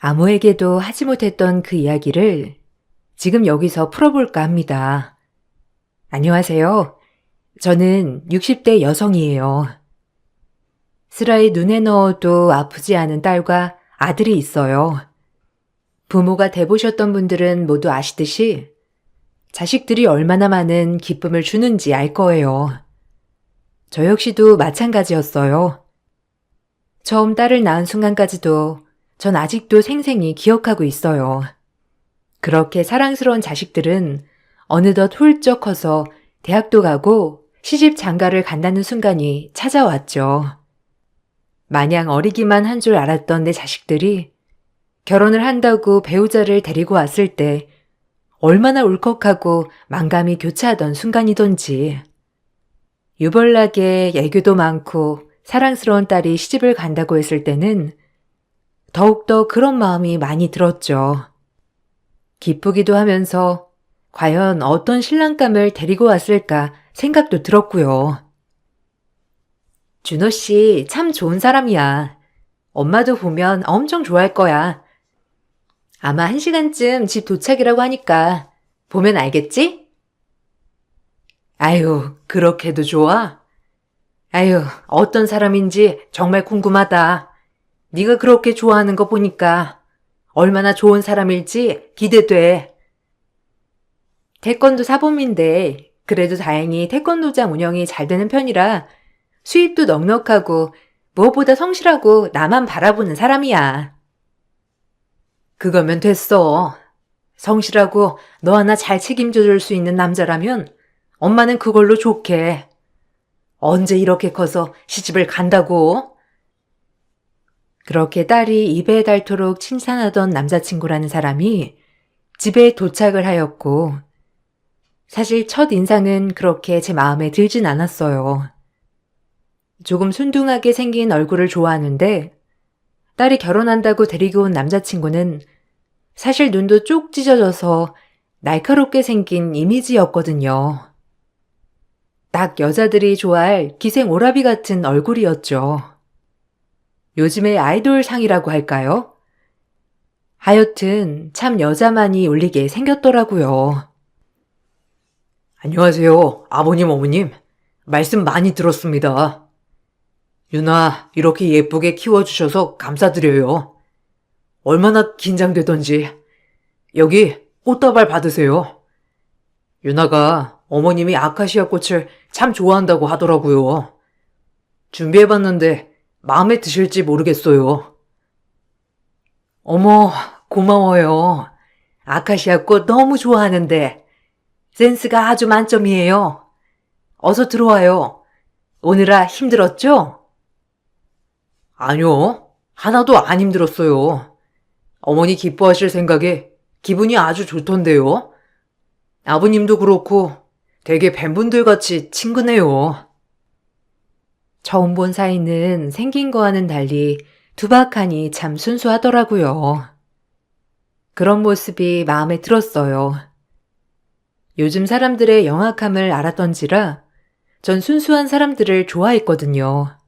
아무에게도 하지 못했던 그 이야기를 지금 여기서 풀어볼까 합니다. 안녕하세요. 저는 60대 여성이에요. 슬라에 눈에 넣어도 아프지 않은 딸과 아들이 있어요. 부모가 돼보셨던 분들은 모두 아시듯이 자식들이 얼마나 많은 기쁨을 주는지 알 거예요. 저 역시도 마찬가지였어요. 처음 딸을 낳은 순간까지도 전 아직도 생생히 기억하고 있어요. 그렇게 사랑스러운 자식들은 어느덧 훌쩍 커서 대학도 가고 시집 장가를 간다는 순간이 찾아왔죠. 마냥 어리기만 한 줄 알았던 내 자식들이 결혼을 한다고 배우자를 데리고 왔을 때 얼마나 울컥하고 만감이 교차하던 순간이던지. 유벌나게 애교도 많고 사랑스러운 딸이 시집을 간다고 했을 때는 더욱더 그런 마음이 많이 들었죠. 기쁘기도 하면서 과연 어떤 신랑감을 데리고 왔을까 생각도 들었고요. 준호 씨 참 좋은 사람이야. 엄마도 보면 엄청 좋아할 거야. 아마 1시간쯤 집 도착이라고 하니까 보면 알겠지? 아유, 그렇게도 좋아? 아유, 어떤 사람인지 정말 궁금하다. 네가 그렇게 좋아하는 거 보니까 얼마나 좋은 사람일지 기대돼. 태권도 사범인데 그래도 다행히 태권도장 운영이 잘 되는 편이라 수입도 넉넉하고 무엇보다 성실하고 나만 바라보는 사람이야. 그거면 됐어. 성실하고 너 하나 잘 책임져 줄 수 있는 남자라면 엄마는 그걸로 좋게. 언제 이렇게 커서 시집을 간다고? 그렇게 딸이 입에 닳도록 칭찬하던 남자친구라는 사람이 집에 도착을 하였고, 사실 첫 인상은 그렇게 제 마음에 들진 않았어요. 조금 순둥하게 생긴 얼굴을 좋아하는데, 딸이 결혼한다고 데리고 온 남자친구는 사실 눈도 쪽 찢어져서 날카롭게 생긴 이미지였거든요. 딱 여자들이 좋아할 기생 오라비 같은 얼굴이었죠. 요즘의 아이돌 상이라고 할까요? 하여튼 참 여자만이 울리게 생겼더라고요. 안녕하세요, 아버님, 어머님. 말씀 많이 들었습니다. 유나, 이렇게 예쁘게 키워주셔서 감사드려요. 얼마나 긴장되던지. 여기 꽃다발 받으세요. 유나가 어머님이 아카시아 꽃을 참 좋아한다고 하더라고요. 준비해봤는데 마음에 드실지 모르겠어요. 어머, 고마워요. 아카시아 꽃 너무 좋아하는데 센스가 아주 만점이에요. 어서 들어와요. 오느라 힘들었죠? 아니요, 하나도 안 힘들었어요. 어머니 기뻐하실 생각에 기분이 아주 좋던데요. 아버님도 그렇고 되게 팬분들 같이 친근해요. 처음 본 사이는 생긴 거와는 달리 두박하니 참 순수하더라고요. 그런 모습이 마음에 들었어요. 요즘 사람들의 영악함을 알았던지라 전 순수한 사람들을 좋아했거든요.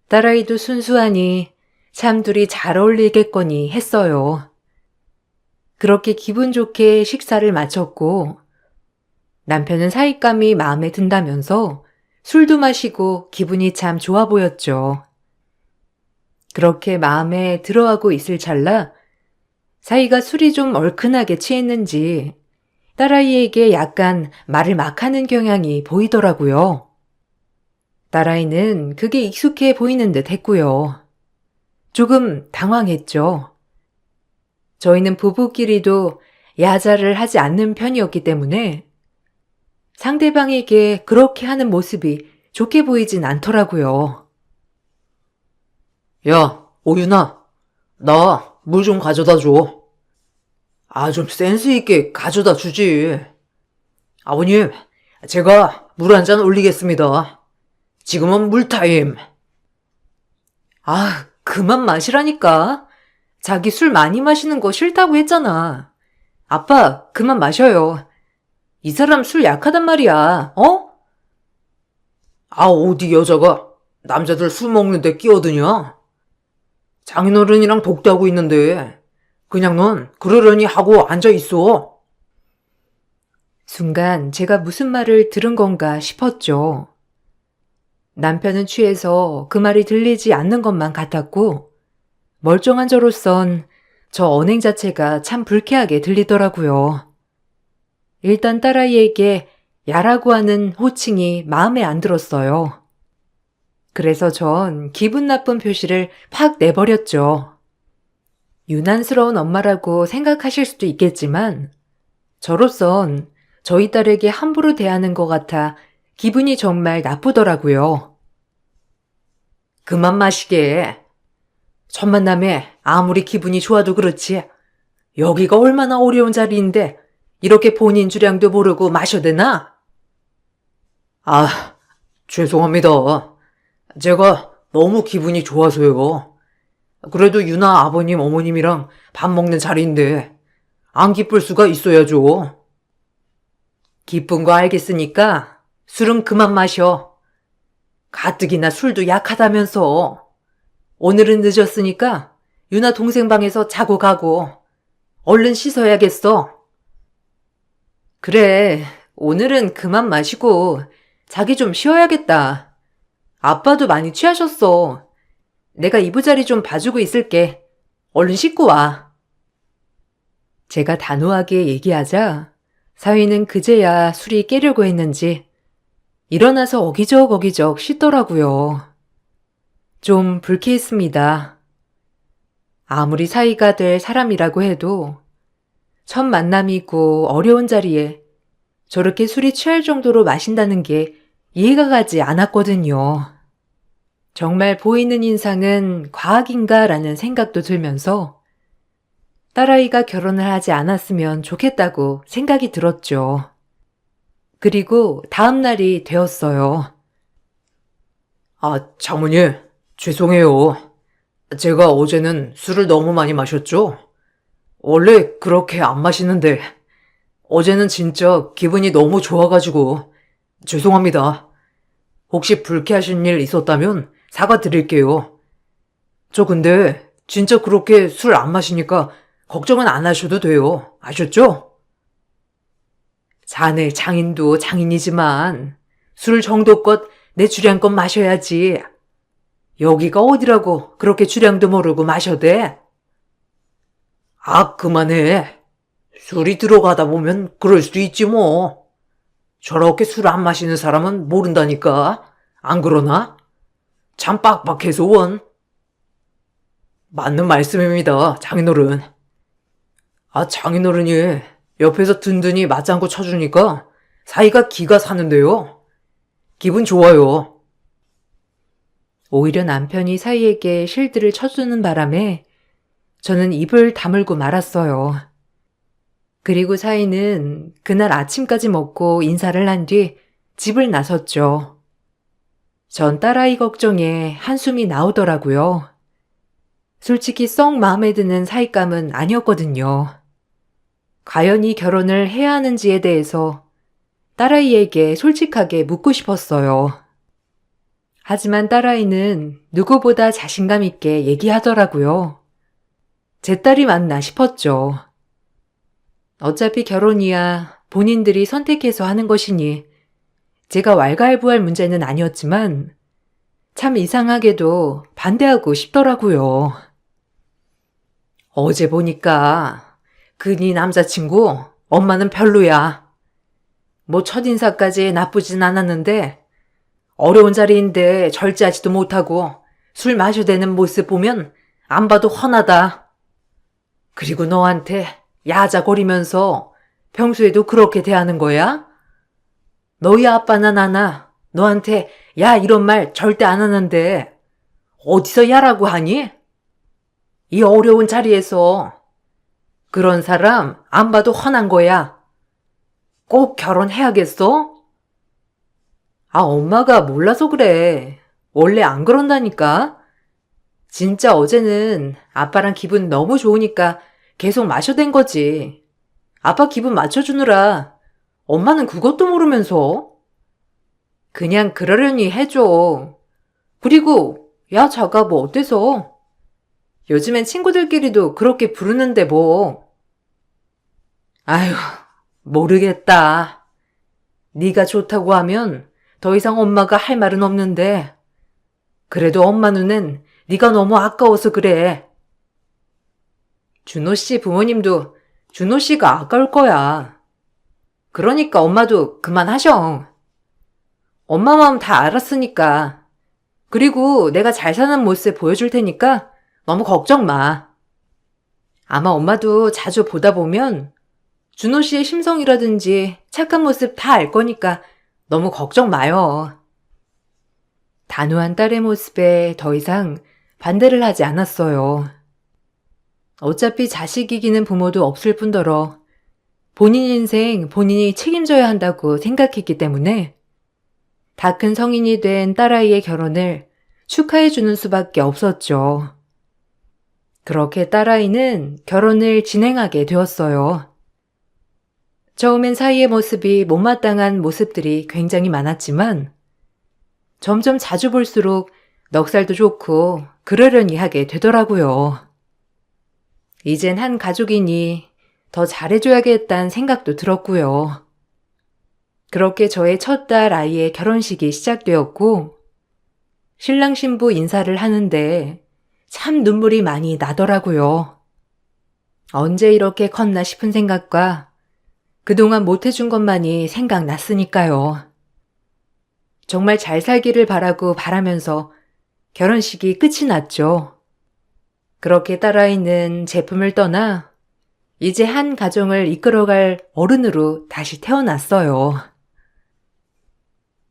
딸아이도 순수하니 참 둘이 잘 어울리겠거니 했어요. 그렇게 기분 좋게 식사를 마쳤고 남편은 사윗감이 마음에 든다면서 술도 마시고 기분이 참 좋아 보였죠. 그렇게 마음에 들어하고 있을 찰나 사이가 술이 좀 얼큰하게 취했는지 딸아이에게 약간 말을 막 하는 경향이 보이더라고요. 딸아이는 그게 익숙해 보이는 듯 했고요. 조금 당황했죠. 저희는 부부끼리도 야자를 하지 않는 편이었기 때문에 상대방에게 그렇게 하는 모습이 좋게 보이진 않더라고요. 야, 오윤아, 나 물 좀 가져다 줘. 아, 좀 센스 있게 가져다 주지. 아버님, 제가 물 한 잔 올리겠습니다. 지금은 물 타임. 아, 그만 마시라니까. 자기 술 많이 마시는 거 싫다고 했잖아. 아빠, 그만 마셔요. 이 사람 술 약하단 말이야, 어? 아, 어디 여자가 남자들 술 먹는데 끼어드냐? 장인어른이랑 독대하고 있는데 그냥 넌 그러려니 하고 앉아있어. 순간 제가 무슨 말을 들은 건가 싶었죠. 남편은 취해서 그 말이 들리지 않는 것만 같았고 멀쩡한 저로선 저 언행 자체가 참 불쾌하게 들리더라고요. 일단 딸아이에게 야라고 하는 호칭이 마음에 안 들었어요. 그래서 전 기분 나쁜 표시를 팍 내버렸죠. 유난스러운 엄마라고 생각하실 수도 있겠지만 저로선 저희 딸에게 함부로 대하는 것 같아 기분이 정말 나쁘더라고요. 그만 마시게. 첫 만남에 아무리 기분이 좋아도 그렇지. 여기가 얼마나 어려운 자리인데 이렇게 본인 주량도 모르고 마셔대나? 아, 죄송합니다. 제가 너무 기분이 좋아서요. 그래도 유나 아버님 어머님이랑 밥 먹는 자리인데 안 기쁠 수가 있어야죠. 기쁜 거 알겠으니까 술은 그만 마셔. 가뜩이나 술도 약하다면서. 오늘은 늦었으니까 유나 동생 방에서 자고 가고 얼른 씻어야겠어. 그래, 오늘은 그만 마시고 자기 좀 쉬어야겠다. 아빠도 많이 취하셨어. 내가 이부자리 좀 봐주고 있을게. 얼른 씻고 와. 제가 단호하게 얘기하자 사위는 그제야 술이 깨려고 했는지 일어나서 어기적 씻더라고요. 좀 불쾌했습니다. 아무리 사이가 될 사람이라고 해도 첫 만남이고 어려운 자리에 저렇게 술이 취할 정도로 마신다는 게 이해가 가지 않았거든요. 정말 보이는 인상은 과학인가 라는 생각도 들면서 딸아이가 결혼을 하지 않았으면 좋겠다고 생각이 들었죠. 그리고 다음 날이 되었어요. 아, 장모님, 죄송해요. 제가 어제는 술을 너무 많이 마셨죠? 원래 그렇게 안 마시는데 어제는 진짜 기분이 너무 좋아가지고 죄송합니다. 혹시 불쾌하신 일 있었다면 사과드릴게요. 저 근데 진짜 그렇게 술 안 마시니까 걱정은 안 하셔도 돼요. 아셨죠? 자네 장인도 장인이지만 술 정도껏 내 주량껏 마셔야지. 여기가 어디라고 그렇게 주량도 모르고 마셔대? 아, 그만해. 술이 들어가다 보면 그럴 수도 있지 뭐. 저렇게 술 안 마시는 사람은 모른다니까. 안 그러나? 참 빡빡해서 원. 맞는 말씀입니다, 장인어른. 아, 장인어른이 옆에서 든든히 맞장구 쳐주니까 사이가 기가 사는데요. 기분 좋아요. 오히려 남편이 사위에게 실드를 쳐주는 바람에 저는 입을 다물고 말았어요. 그리고 사위는 그날 아침까지 먹고 인사를 한 뒤 집을 나섰죠. 전 딸아이 걱정에 한숨이 나오더라고요. 솔직히 썩 마음에 드는 사윗감은 아니었거든요. 과연 이 결혼을 해야 하는지에 대해서 딸아이에게 솔직하게 묻고 싶었어요. 하지만 딸아이는 누구보다 자신감 있게 얘기하더라고요. 제 딸이 맞나 싶었죠. 어차피 결혼이야 본인들이 선택해서 하는 것이니 제가 왈가왈부할 문제는 아니었지만 참 이상하게도 반대하고 싶더라고요. 어제 보니까 그 네 남자친구 엄마는 별로야. 뭐 첫인사까지 나쁘진 않았는데 어려운 자리인데 절제하지도 못하고 술 마셔대는 모습 보면 안 봐도 훤하다. 그리고 너한테 야자거리면서 평소에도 그렇게 대하는 거야? 너희 아빠나 나나 너한테 야 이런 말 절대 안 하는데 어디서 야라고 하니? 이 어려운 자리에서 그런 사람 안 봐도 훤한 거야. 꼭 결혼해야겠어? 아, 엄마가 몰라서 그래. 원래 안 그런다니까. 진짜 어제는 아빠랑 기분 너무 좋으니까 계속 마셔댄 거지. 아빠 기분 맞춰주느라 엄마는 그것도 모르면서. 그냥 그러려니 해줘. 그리고 야 자가 뭐 어때서? 요즘엔 친구들끼리도 그렇게 부르는데 뭐. 아휴, 모르겠다. 네가 좋다고 하면 더 이상 엄마가 할 말은 없는데 그래도 엄마 눈엔 네가 너무 아까워서 그래. 준호 씨 부모님도 준호 씨가 아까울 거야. 그러니까 엄마도 그만하셔. 엄마 마음 다 알았으니까. 그리고 내가 잘 사는 모습 보여줄 테니까 너무 걱정 마. 아마 엄마도 자주 보다 보면 준호 씨의 심성이라든지 착한 모습 다 알 거니까 너무 걱정 마요. 단호한 딸의 모습에 더 이상 반대를 하지 않았어요. 어차피 자식 이기는 부모도 없을 뿐더러 본인 인생 본인이 책임져야 한다고 생각했기 때문에 다 큰 성인이 된 딸아이의 결혼을 축하해주는 수밖에 없었죠. 그렇게 딸아이는 결혼을 진행하게 되었어요. 처음엔 사이의 모습이 못마땅한 모습들이 굉장히 많았지만 점점 자주 볼수록 넉살도 좋고 그러려니 하게 되더라고요. 이젠 한 가족이니 더 잘해줘야겠다는 생각도 들었고요. 그렇게 저의 첫 딸 아이의 결혼식이 시작되었고 신랑 신부 인사를 하는데 참 눈물이 많이 나더라고요. 언제 이렇게 컸나 싶은 생각과 그동안 못해준 것만이 생각났으니까요. 정말 잘 살기를 바라고 바라면서 결혼식이 끝이 났죠. 그렇게 딸아이는 제품을 떠나 이제 한 가정을 이끌어갈 어른으로 다시 태어났어요.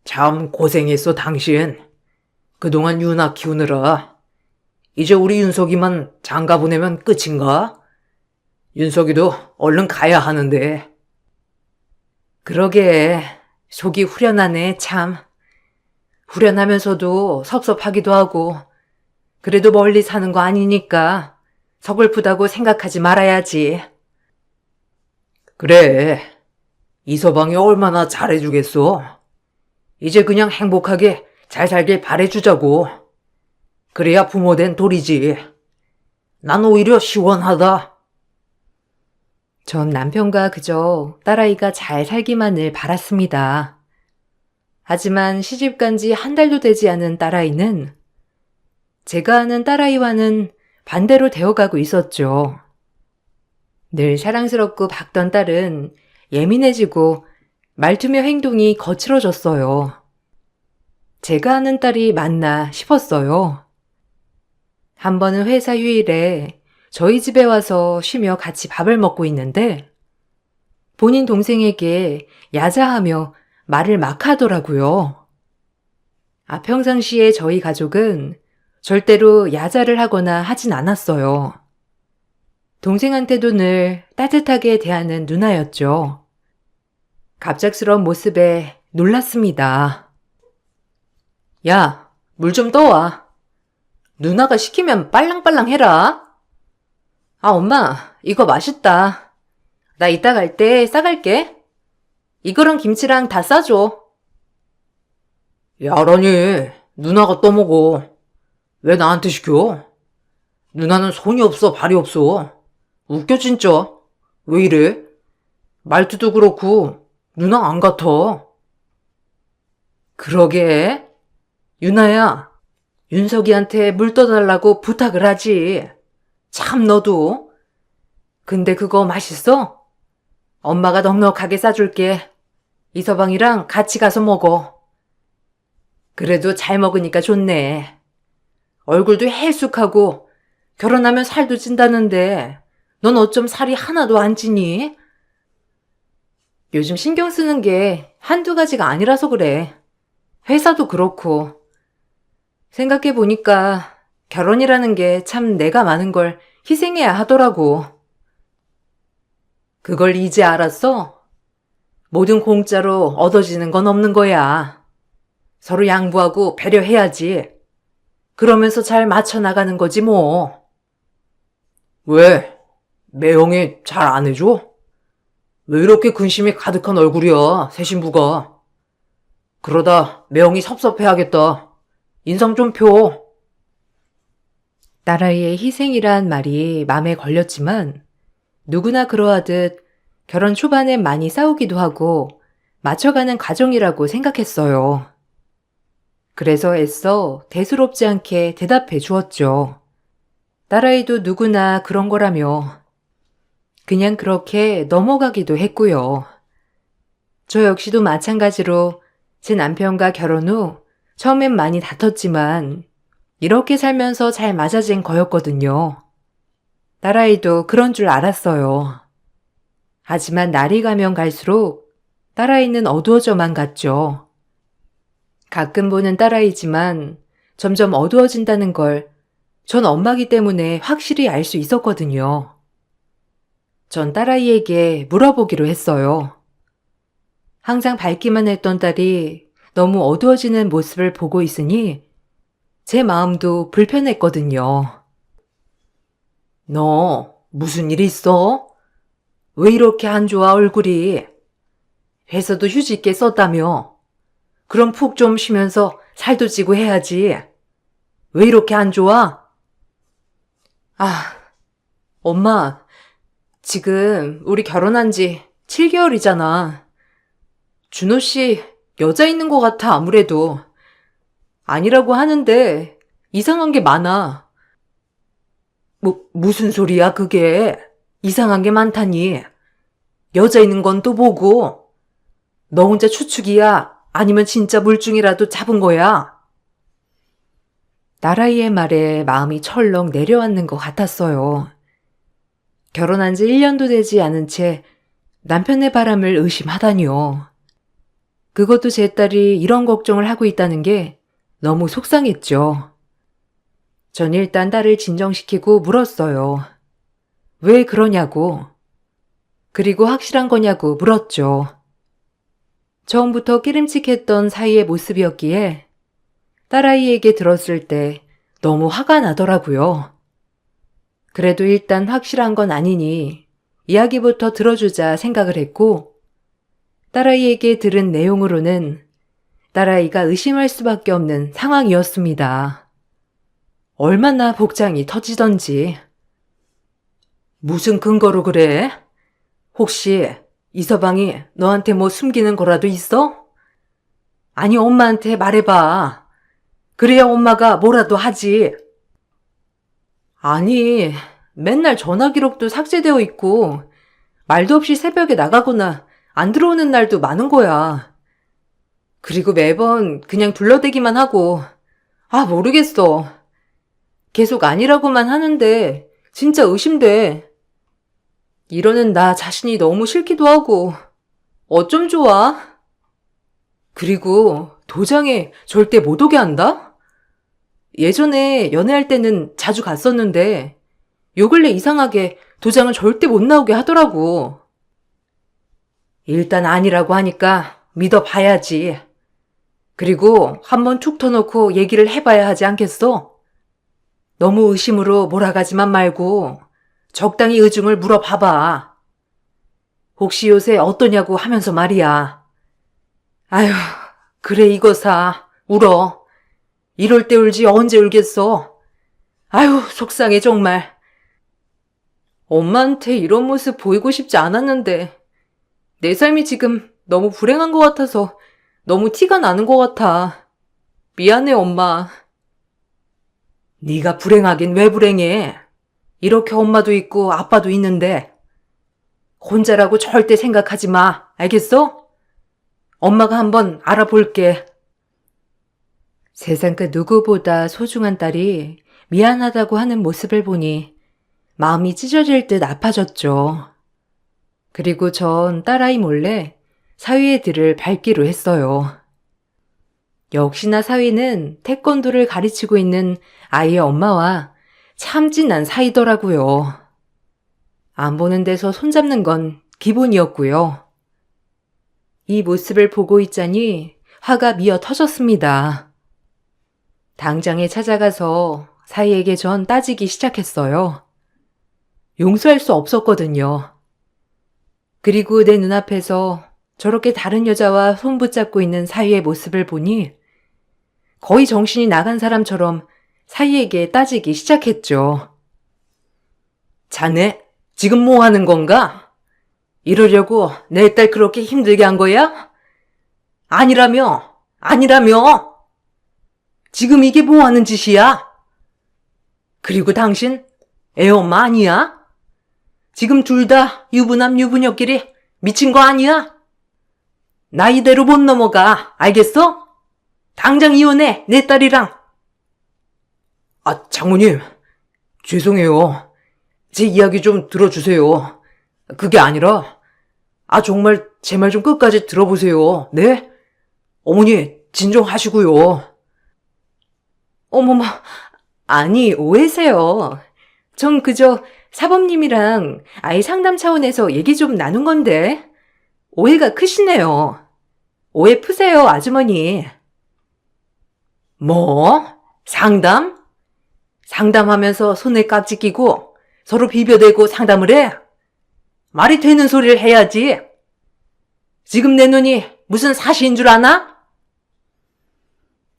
참 고생했어, 당신. 그동안 윤아 키우느라. 이제 우리 윤석이만 장가 보내면 끝인가? 윤석이도 얼른 가야 하는데. 그러게 속이 후련하네 참. 후련하면서도 섭섭하기도 하고 그래도 멀리 사는 거 아니니까 서글프다고 생각하지 말아야지. 그래. 이서방이 얼마나 잘해주겠어. 이제 그냥 행복하게 잘 살길 바래주자고. 그래야 부모된 돌이지. 난 오히려 시원하다. 전 남편과 그저 딸아이가 잘 살기만을 바랐습니다. 하지만 시집간 지 한 달도 되지 않은 딸아이는 제가 아는 딸아이와는 반대로 되어가고 있었죠. 늘 사랑스럽고 밝던 딸은 예민해지고 말투며 행동이 거칠어졌어요. 제가 아는 딸이 맞나 싶었어요. 한 번은 회사 휴일에 저희 집에 와서 쉬며 같이 밥을 먹고 있는데 본인 동생에게 야자하며 말을 막 하더라고요. 평상시에 저희 가족은 절대로 야자를 하거나 하진 않았어요. 동생한테도 늘 따뜻하게 대하는 누나였죠. 갑작스러운 모습에 놀랐습니다. 야, 물 좀 떠와. 누나가 시키면 빨랑빨랑 해라. 엄마, 이거 맛있다. 나 이따 갈 때 싸갈게. 이거랑 김치랑 다 싸줘. 야라니, 누나가 떠먹어. 왜 나한테 시켜? 누나는 손이 없어, 발이 없어. 웃겨, 진짜. 왜 이래? 말투도 그렇고, 누나 안 같아. 그러게. 유나야, 윤석이한테 물 떠달라고 부탁을 하지. 참 너도. 근데 그거 맛있어? 엄마가 넉넉하게 싸줄게. 이서방이랑 같이 가서 먹어. 그래도 잘 먹으니까 좋네. 얼굴도 해숙하고 결혼하면 살도 찐다는데 넌 어쩜 살이 하나도 안 찌니? 요즘 신경 쓰는 게 한두 가지가 아니라서 그래. 회사도 그렇고. 생각해보니까 결혼이라는 게 참 내가 많은 걸 희생해야 하더라고. 그걸 이제 알았어? 뭐든 공짜로 얻어지는 건 없는 거야. 서로 양보하고 배려해야지. 그러면서 잘 맞춰 나가는 거지 뭐. 왜? 매형이 잘 안 해줘? 왜 이렇게 근심이 가득한 얼굴이야, 새 신부가. 그러다 매형이 섭섭해하겠다. 인상 좀 펴. 딸아이의 희생이란 말이 마음에 걸렸지만 누구나 그러하듯 결혼 초반엔 많이 싸우기도 하고 맞춰가는 과정이라고 생각했어요. 그래서 애써 대수롭지 않게 대답해 주었죠. 딸아이도 누구나 그런 거라며 그냥 그렇게 넘어가기도 했고요. 저 역시도 마찬가지로 제 남편과 결혼 후 처음엔 많이 다퉜지만 이렇게 살면서 잘 맞아진 거였거든요. 딸아이도 그런 줄 알았어요. 하지만 날이 가면 갈수록 딸아이는 어두워져만 갔죠. 가끔 보는 딸아이지만 점점 어두워진다는 걸 전 엄마기 때문에 확실히 알 수 있었거든요. 전 딸아이에게 물어보기로 했어요. 항상 밝기만 했던 딸이 너무 어두워지는 모습을 보고 있으니 제 마음도 불편했거든요. 너 무슨 일 있어? 왜 이렇게 안 좋아 얼굴이? 회사도 휴직 꽤 썼다며? 그럼 푹 좀 쉬면서 살도 찌고 해야지. 왜 이렇게 안 좋아? 엄마, 지금 우리 결혼한 지 7개월이잖아. 준호 씨 여자 있는 것 같아 아무래도. 아니라고 하는데 이상한 게 많아. 무슨 소리야 그게? 이상한 게 많다니. 여자 있는 건 또 보고. 너 혼자 추측이야? 아니면 진짜 물중이라도 잡은 거야? 딸아이의 말에 마음이 철렁 내려앉는 것 같았어요. 결혼한 지 1년도 되지 않은 채 남편의 바람을 의심하다니요. 그것도 제 딸이 이런 걱정을 하고 있다는 게 너무 속상했죠. 전 일단 딸을 진정시키고 물었어요. 왜 그러냐고. 그리고 확실한 거냐고 물었죠. 처음부터 끼림칙했던 사이의 모습이었기에 딸아이에게 들었을 때 너무 화가 나더라고요. 그래도 일단 확실한 건 아니니 이야기부터 들어주자 생각을 했고 딸아이에게 들은 내용으로는 딸아이가 의심할 수밖에 없는 상황이었습니다. 얼마나 복장이 터지던지. 무슨 근거로 그래? 혹시 이 서방이 너한테 뭐 숨기는 거라도 있어? 아니 엄마한테 말해봐. 그래야 엄마가 뭐라도 하지. 아니, 맨날 전화 기록도 삭제되어 있고 말도 없이 새벽에 나가거나 안 들어오는 날도 많은 거야. 그리고 매번 그냥 둘러대기만 하고 모르겠어. 계속 아니라고만 하는데 진짜 의심돼. 이러는 나 자신이 너무 싫기도 하고 어쩜 좋아? 그리고 도장에 절대 못 오게 한다? 예전에 연애할 때는 자주 갔었는데 요 근래 이상하게 도장은 절대 못 나오게 하더라고. 일단 아니라고 하니까 믿어봐야지. 그리고 한번 툭 터놓고 얘기를 해봐야 하지 않겠어? 너무 의심으로 몰아가지만 말고 적당히 의중을 물어봐봐. 혹시 요새 어떠냐고 하면서 말이야. 아휴, 그래 이거사. 울어. 이럴 때 울지 언제 울겠어. 아휴, 속상해 정말. 엄마한테 이런 모습 보이고 싶지 않았는데 내 삶이 지금 너무 불행한 것 같아서 너무 티가 나는 것 같아. 미안해, 엄마. 네가 불행하긴 왜 불행해? 이렇게 엄마도 있고 아빠도 있는데. 혼자라고 절대 생각하지 마. 알겠어? 엄마가 한번 알아볼게. 세상 그 누구보다 소중한 딸이 미안하다고 하는 모습을 보니 마음이 찢어질 듯 아파졌죠. 그리고 전 딸아이 몰래 사위의 뒤를 밟기로 했어요. 역시나 사위는 태권도를 가르치고 있는 아이의 엄마와 참 진한 사이더라고요. 안 보는 데서 손잡는 건 기본이었고요. 이 모습을 보고 있자니 화가 미어 터졌습니다. 당장에 찾아가서 사위에게 전 따지기 시작했어요. 용서할 수 없었거든요. 그리고 내 눈앞에서 저렇게 다른 여자와 손 붙잡고 있는 사위의 모습을 보니 거의 정신이 나간 사람처럼 사위에게 따지기 시작했죠. 자네, 지금 뭐 하는 건가? 이러려고 내 딸 그렇게 힘들게 한 거야? 아니라며, 아니라며! 지금 이게 뭐 하는 짓이야? 그리고 당신, 애엄마 아니야? 지금 둘 다 유부남 유부녀끼리 미친 거 아니야? 나 이대로 못 넘어가, 알겠어? 당장 이혼해, 내 딸이랑. 아, 장모님, 죄송해요. 제 이야기 좀 들어주세요. 그게 아니라, 정말 제 말 좀 끝까지 들어보세요. 네? 어머니, 진정하시고요. 어머머, 아니, 오해세요. 전 그저 사범님이랑 아이 상담 차원에서 얘기 좀 나눈 건데, 오해가 크시네요. 오해 푸세요, 아주머니. 뭐? 상담? 상담하면서 손에 깍지 끼고 서로 비벼대고 상담을 해? 말이 되는 소리를 해야지. 지금 내 눈이 무슨 사시인 줄 아나?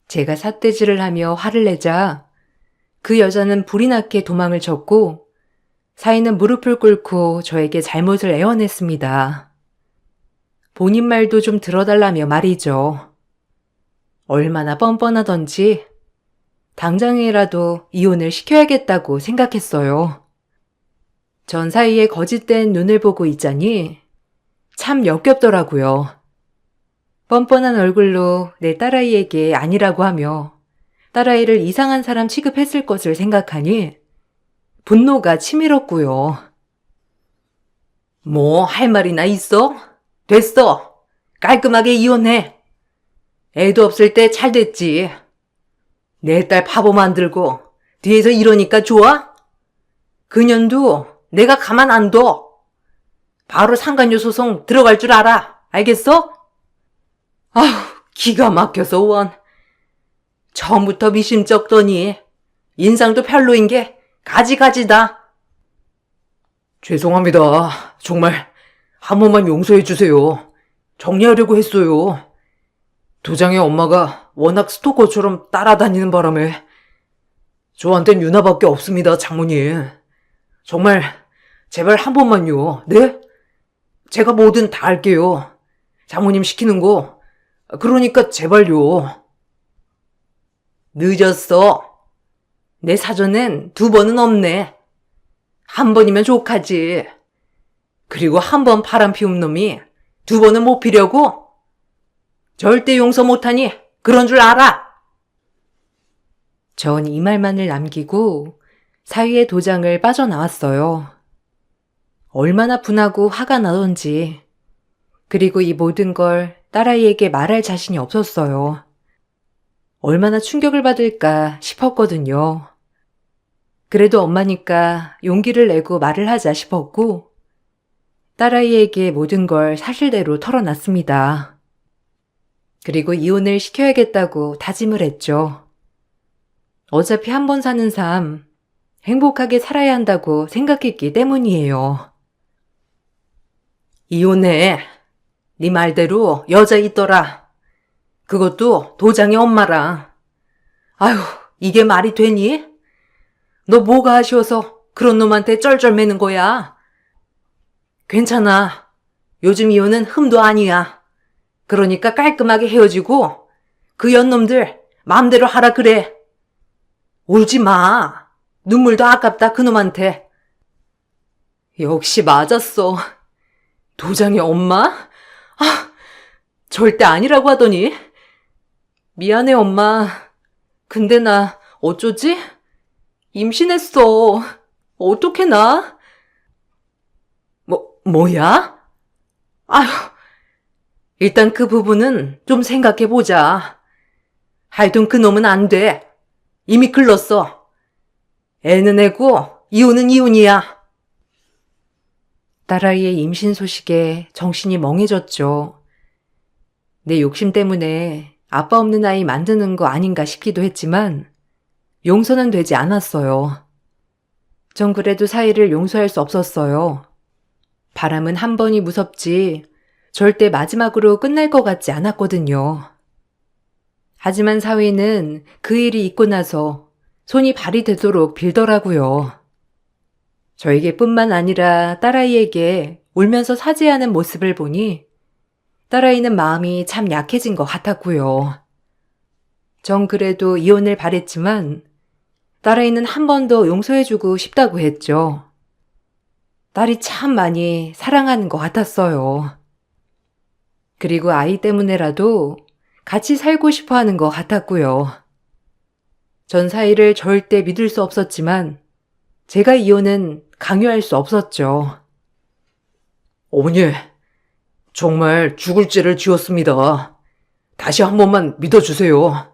제가 삿대질을 하며 화를 내자 그 여자는 불이 나게 도망을 쳤고 사위는 무릎을 꿇고 저에게 잘못을 애원했습니다. 본인 말도 좀 들어달라며 말이죠. 얼마나 뻔뻔하던지 당장이라도 이혼을 시켜야겠다고 생각했어요. 전 사이에 거짓된 눈을 보고 있자니 참 역겹더라고요. 뻔뻔한 얼굴로 내 딸아이에게 아니라고 하며 딸아이를 이상한 사람 취급했을 것을 생각하니 분노가 치밀었고요. 뭐 할 말이나 있어? 됐어. 깔끔하게 이혼해. 애도 없을 때 잘 됐지. 내 딸 바보 만들고 뒤에서 이러니까 좋아? 그년도 내가 가만 안 둬. 바로 상간녀 소송 들어갈 줄 알아. 알겠어? 아휴, 기가 막혀서 원. 처음부터 미심쩍더니 인상도 별로인 게 가지가지다. 죄송합니다. 정말 한 번만 용서해 주세요. 정리하려고 했어요. 도장의 엄마가 워낙 스토커처럼 따라다니는 바람에 저한텐 유나밖에 없습니다, 장모님. 정말 제발 한 번만요. 네? 제가 뭐든 다 할게요. 장모님 시키는 거. 그러니까 제발요. 늦었어. 내 사전엔 2번은 없네. 한 번이면 족하지. 그리고 한 번 바람 피운 놈이 2번은 못 피려고? 절대 용서 못하니 그런 줄 알아. 전 이 말만을 남기고 사위의 도장을 빠져나왔어요. 얼마나 분하고 화가 나던지. 그리고 이 모든 걸 딸아이에게 말할 자신이 없었어요. 얼마나 충격을 받을까 싶었거든요. 그래도 엄마니까 용기를 내고 말을 하자 싶었고 딸아이에게 모든 걸 사실대로 털어놨습니다. 그리고 이혼을 시켜야겠다고 다짐을 했죠. 어차피 한 번 사는 삶 행복하게 살아야 한다고 생각했기 때문이에요. 이혼해. 네 말대로 여자 있더라. 그것도 도장의 엄마랑. 아휴, 이게 말이 되니? 너 뭐가 아쉬워서 그런 놈한테 쩔쩔매는 거야? 괜찮아. 요즘 이혼은 흠도 아니야. 그러니까 깔끔하게 헤어지고 그 연놈들 마음대로 하라 그래. 울지 마. 눈물도 아깝다 그놈한테. 역시 맞았어. 도장의 엄마? 절대 아니라고 하더니. 미안해 엄마. 근데 나 어쩌지? 임신했어. 어떡해 나? 뭐야? 아휴, 일단 그 부분은 좀 생각해보자. 하여튼 그 놈은 안 돼. 이미 글렀어. 애는 애고 이혼은 이혼이야. 딸아이의 임신 소식에 정신이 멍해졌죠. 내 욕심 때문에 아빠 없는 아이 만드는 거 아닌가 싶기도 했지만 용서는 되지 않았어요. 전 그래도 사이를 용서할 수 없었어요. 바람은 한 번이 무섭지 절대 마지막으로 끝날 것 같지 않았거든요. 하지만 사위는 그 일이 있고 나서 손이 발이 되도록 빌더라고요. 저에게뿐만 아니라 딸아이에게 울면서 사죄하는 모습을 보니 딸아이는 마음이 참 약해진 것 같았고요. 전 그래도 이혼을 바랬지만 딸아이는 한 번 더 용서해주고 싶다고 했죠. 딸이 참 많이 사랑하는 것 같았어요. 그리고 아이 때문에라도 같이 살고 싶어 하는 것 같았고요. 전 사이를 절대 믿을 수 없었지만 제가 이혼은 강요할 수 없었죠. 어머니, 정말 죽을 죄를 지었습니다. 다시 한 번만 믿어주세요.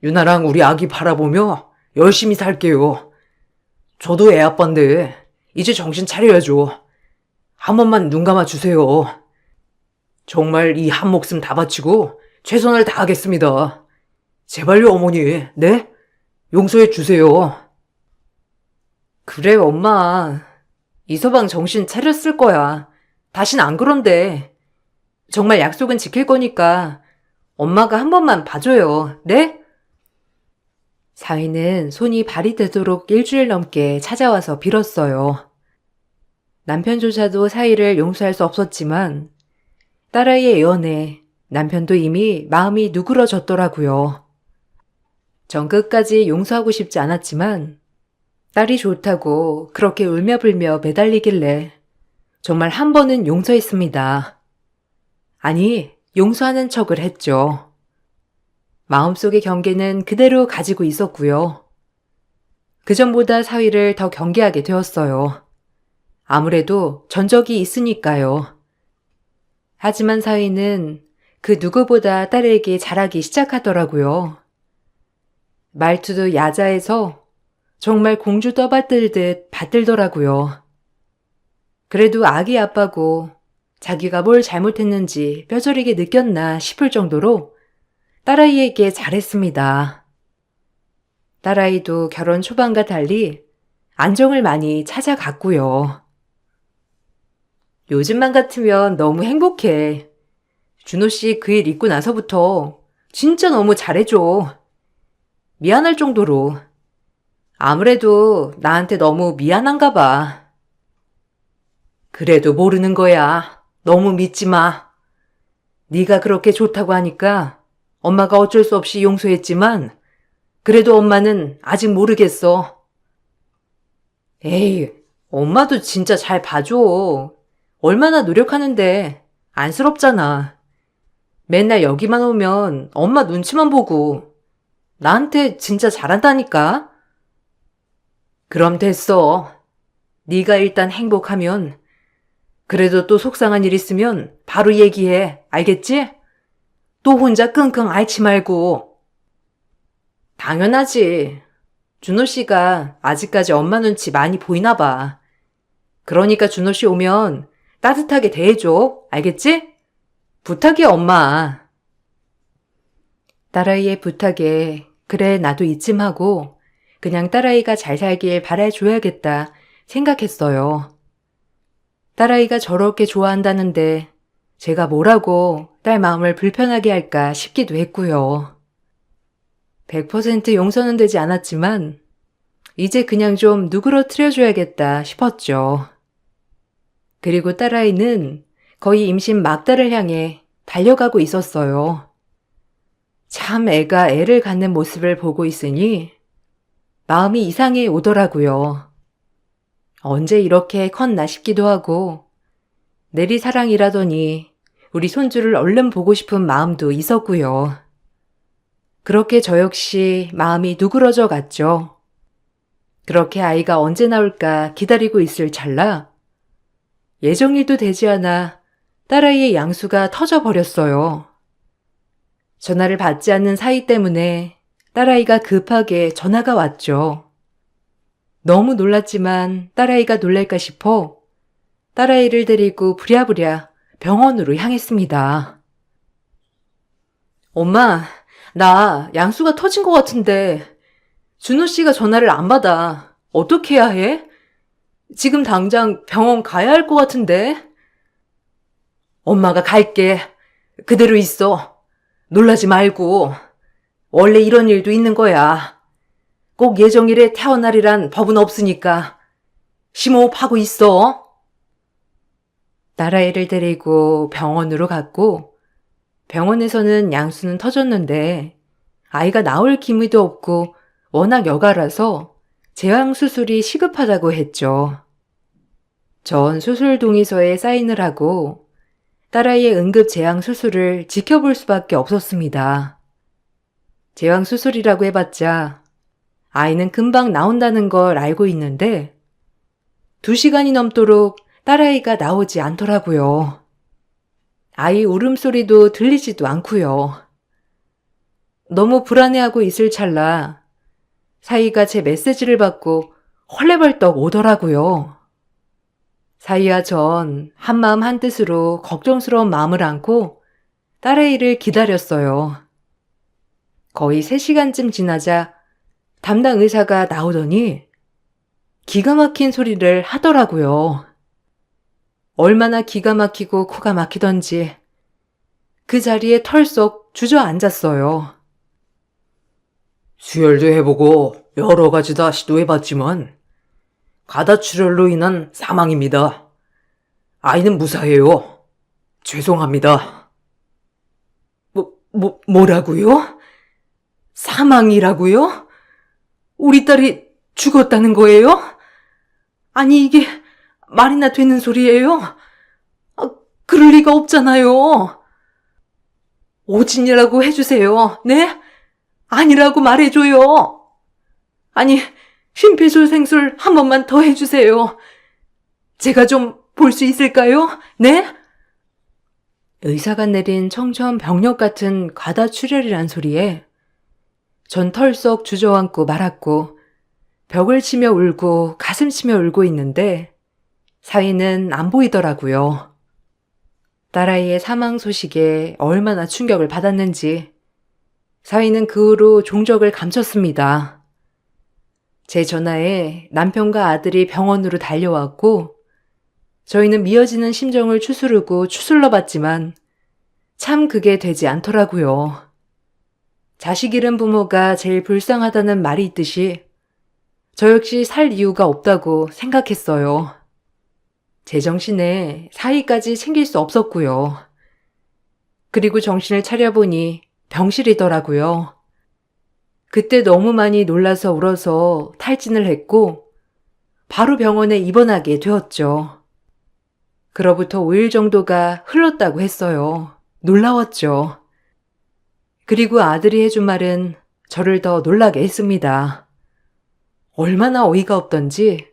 유나랑 우리 아기 바라보며 열심히 살게요. 저도 애 아빠인데 이제 정신 차려야죠. 한 번만 눈 감아주세요. 정말 이 한 목숨 다 바치고 최선을 다하겠습니다. 제발요, 어머니. 네? 용서해 주세요. 그래, 엄마. 이서방 정신 차렸을 거야. 다신 안 그런데. 정말 약속은 지킬 거니까 엄마가 한 번만 봐줘요. 네? 사위는 손이 발이 되도록 일주일 넘게 찾아와서 빌었어요. 남편조차도 사위를 용서할 수 없었지만 딸아이의 예언에 남편도 이미 마음이 누그러졌더라고요. 전 끝까지 용서하고 싶지 않았지만 딸이 좋다고 그렇게 울며 불며 매달리길래 정말 한 번은 용서했습니다. 아니, 용서하는 척을 했죠. 마음속의 경계는 그대로 가지고 있었고요. 그전보다 사위를 더 경계하게 되었어요. 아무래도 전적이 있으니까요. 하지만 사위는 그 누구보다 딸에게 잘하기 시작하더라고요. 말투도 야자해서 정말 공주 떠받들듯 받들더라고요. 그래도 아기 아빠고 자기가 뭘 잘못했는지 뼈저리게 느꼈나 싶을 정도로 딸아이에게 잘했습니다. 딸아이도 결혼 초반과 달리 안정을 많이 찾아갔고요. 요즘만 같으면 너무 행복해. 준호 씨 그 일 있고 나서부터 진짜 너무 잘해줘. 미안할 정도로. 아무래도 나한테 너무 미안한가 봐. 그래도 모르는 거야. 너무 믿지 마. 네가 그렇게 좋다고 하니까 엄마가 어쩔 수 없이 용서했지만 그래도 엄마는 아직 모르겠어. 에이, 엄마도 진짜 잘 봐줘. 얼마나 노력하는데 안쓰럽잖아. 맨날 여기만 오면 엄마 눈치만 보고 나한테 진짜 잘한다니까. 그럼 됐어. 네가 일단 행복하면 그래도 또 속상한 일 있으면 바로 얘기해. 알겠지? 또 혼자 끙끙 앓지 말고. 당연하지. 준호 씨가 아직까지 엄마 눈치 많이 보이나 봐. 그러니까 준호 씨 오면 따뜻하게 대해줘. 알겠지? 부탁이야, 엄마. 딸아이의 부탁에 그래 나도 이쯤 하고 그냥 딸아이가 잘 살길 바라줘야겠다 생각했어요. 딸아이가 저렇게 좋아한다는데 제가 뭐라고 딸 마음을 불편하게 할까 싶기도 했고요. 100% 용서는 되지 않았지만 이제 그냥 좀 누그러뜨려줘야겠다 싶었죠. 그리고 딸아이는 거의 임신 막달을 향해 달려가고 있었어요. 참 애가 애를 갖는 모습을 보고 있으니 마음이 이상해 오더라고요. 언제 이렇게 컸나 싶기도 하고 내리사랑이라더니 우리 손주를 얼른 보고 싶은 마음도 있었고요. 그렇게 저 역시 마음이 누그러져 갔죠. 그렇게 아이가 언제 나올까 기다리고 있을 찰나 예정일도 되지 않아 딸아이의 양수가 터져버렸어요. 전화를 받지 않는 사이 때문에 딸아이가 급하게 전화가 왔죠. 너무 놀랐지만 딸아이가 놀랄까 싶어 딸아이를 데리고 부랴부랴 병원으로 향했습니다. 엄마, 나 양수가 터진 것 같은데 준호 씨가 전화를 안 받아. 어떻게 해야 해? 지금 당장 병원 가야 할 것 같은데. 엄마가 갈게. 그대로 있어. 놀라지 말고. 원래 이런 일도 있는 거야. 꼭 예정일에 태어나리란 법은 없으니까 심호흡하고 있어. 딸아이를 데리고 병원으로 갔고, 병원에서는 양수는 터졌는데 아이가 나올 기미도 없고 워낙 여가라서 제왕수술이 시급하다고 했죠. 전 수술 동의서에 사인을 하고 딸아이의 응급 제왕수술을 지켜볼 수밖에 없었습니다. 제왕수술이라고 해봤자 아이는 금방 나온다는 걸 알고 있는데 2시간이 넘도록 딸아이가 나오지 않더라고요. 아이 울음소리도 들리지도 않고요. 너무 불안해하고 있을 찰나 사이가 제 메시지를 받고 헐레벌떡 오더라고요. 사이와 전 한마음 한뜻으로 걱정스러운 마음을 안고 딸아이를 기다렸어요. 거의 3시간쯤 지나자 담당 의사가 나오더니 기가 막힌 소리를 하더라고요. 얼마나 기가 막히고 코가 막히던지 그 자리에 털썩 주저앉았어요. 수혈도 해보고 여러 가지 다 시도해봤지만 가다출혈로 인한 사망입니다. 아이는 무사해요. 죄송합니다. 뭐라고요? 사망이라고요? 우리 딸이 죽었다는 거예요? 아니, 이게 말이나 되는 소리예요? 그럴 리가 없잖아요. 오진이라고 해주세요. 네? 아니라고 말해줘요. 아니, 심폐소생술 한 번만 더 해주세요. 제가 좀 볼 수 있을까요? 네? 의사가 내린 청천벽력 같은 과다출혈이란 소리에 전 털썩 주저앉고 말았고 벽을 치며 울고 가슴 치며 울고 있는데 사위는 안 보이더라고요. 딸아이의 사망 소식에 얼마나 충격을 받았는지 사위는 그 후로 종적을 감췄습니다. 제 전화에 남편과 아들이 병원으로 달려왔고 저희는 미어지는 심정을 추스르고 추슬러 봤지만 참 그게 되지 않더라고요. 자식 잃은 부모가 제일 불쌍하다는 말이 있듯이 저 역시 살 이유가 없다고 생각했어요. 제정신에 사위까지 챙길 수 없었고요. 그리고 정신을 차려보니 병실이더라고요. 그때 너무 많이 놀라서 울어서 탈진을 했고 바로 병원에 입원하게 되었죠. 그로부터 5일 정도가 흘렀다고 했어요. 놀라웠죠. 그리고 아들이 해준 말은 저를 더 놀라게 했습니다. 얼마나 어이가 없던지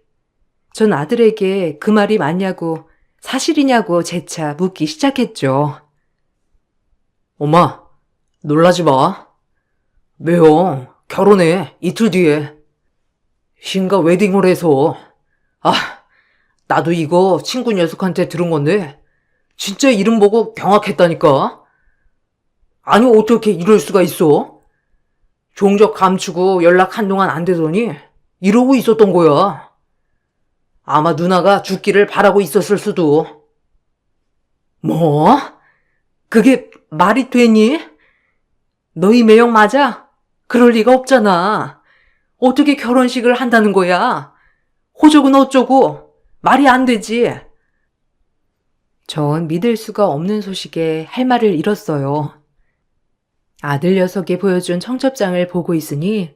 전 아들에게 그 말이 맞냐고 사실이냐고 재차 묻기 시작했죠. 엄마, 놀라지 마. 왜요? 결혼해, 이틀 뒤에. 신가 웨딩을 해서. 나도 이거 친구 녀석한테 들은 건데 진짜 이름 보고 경악했다니까. 아니, 어떻게 이럴 수가 있어? 종적 감추고 연락 한동안 안 되더니 이러고 있었던 거야. 아마 누나가 죽기를 바라고 있었을 수도. 뭐? 그게 말이 되니? 너희 매형 맞아? 그럴 리가 없잖아. 어떻게 결혼식을 한다는 거야? 호적은 어쩌고? 말이 안 되지. 전 믿을 수가 없는 소식에 할 말을 잃었어요. 아들 녀석이 보여준 청첩장을 보고 있으니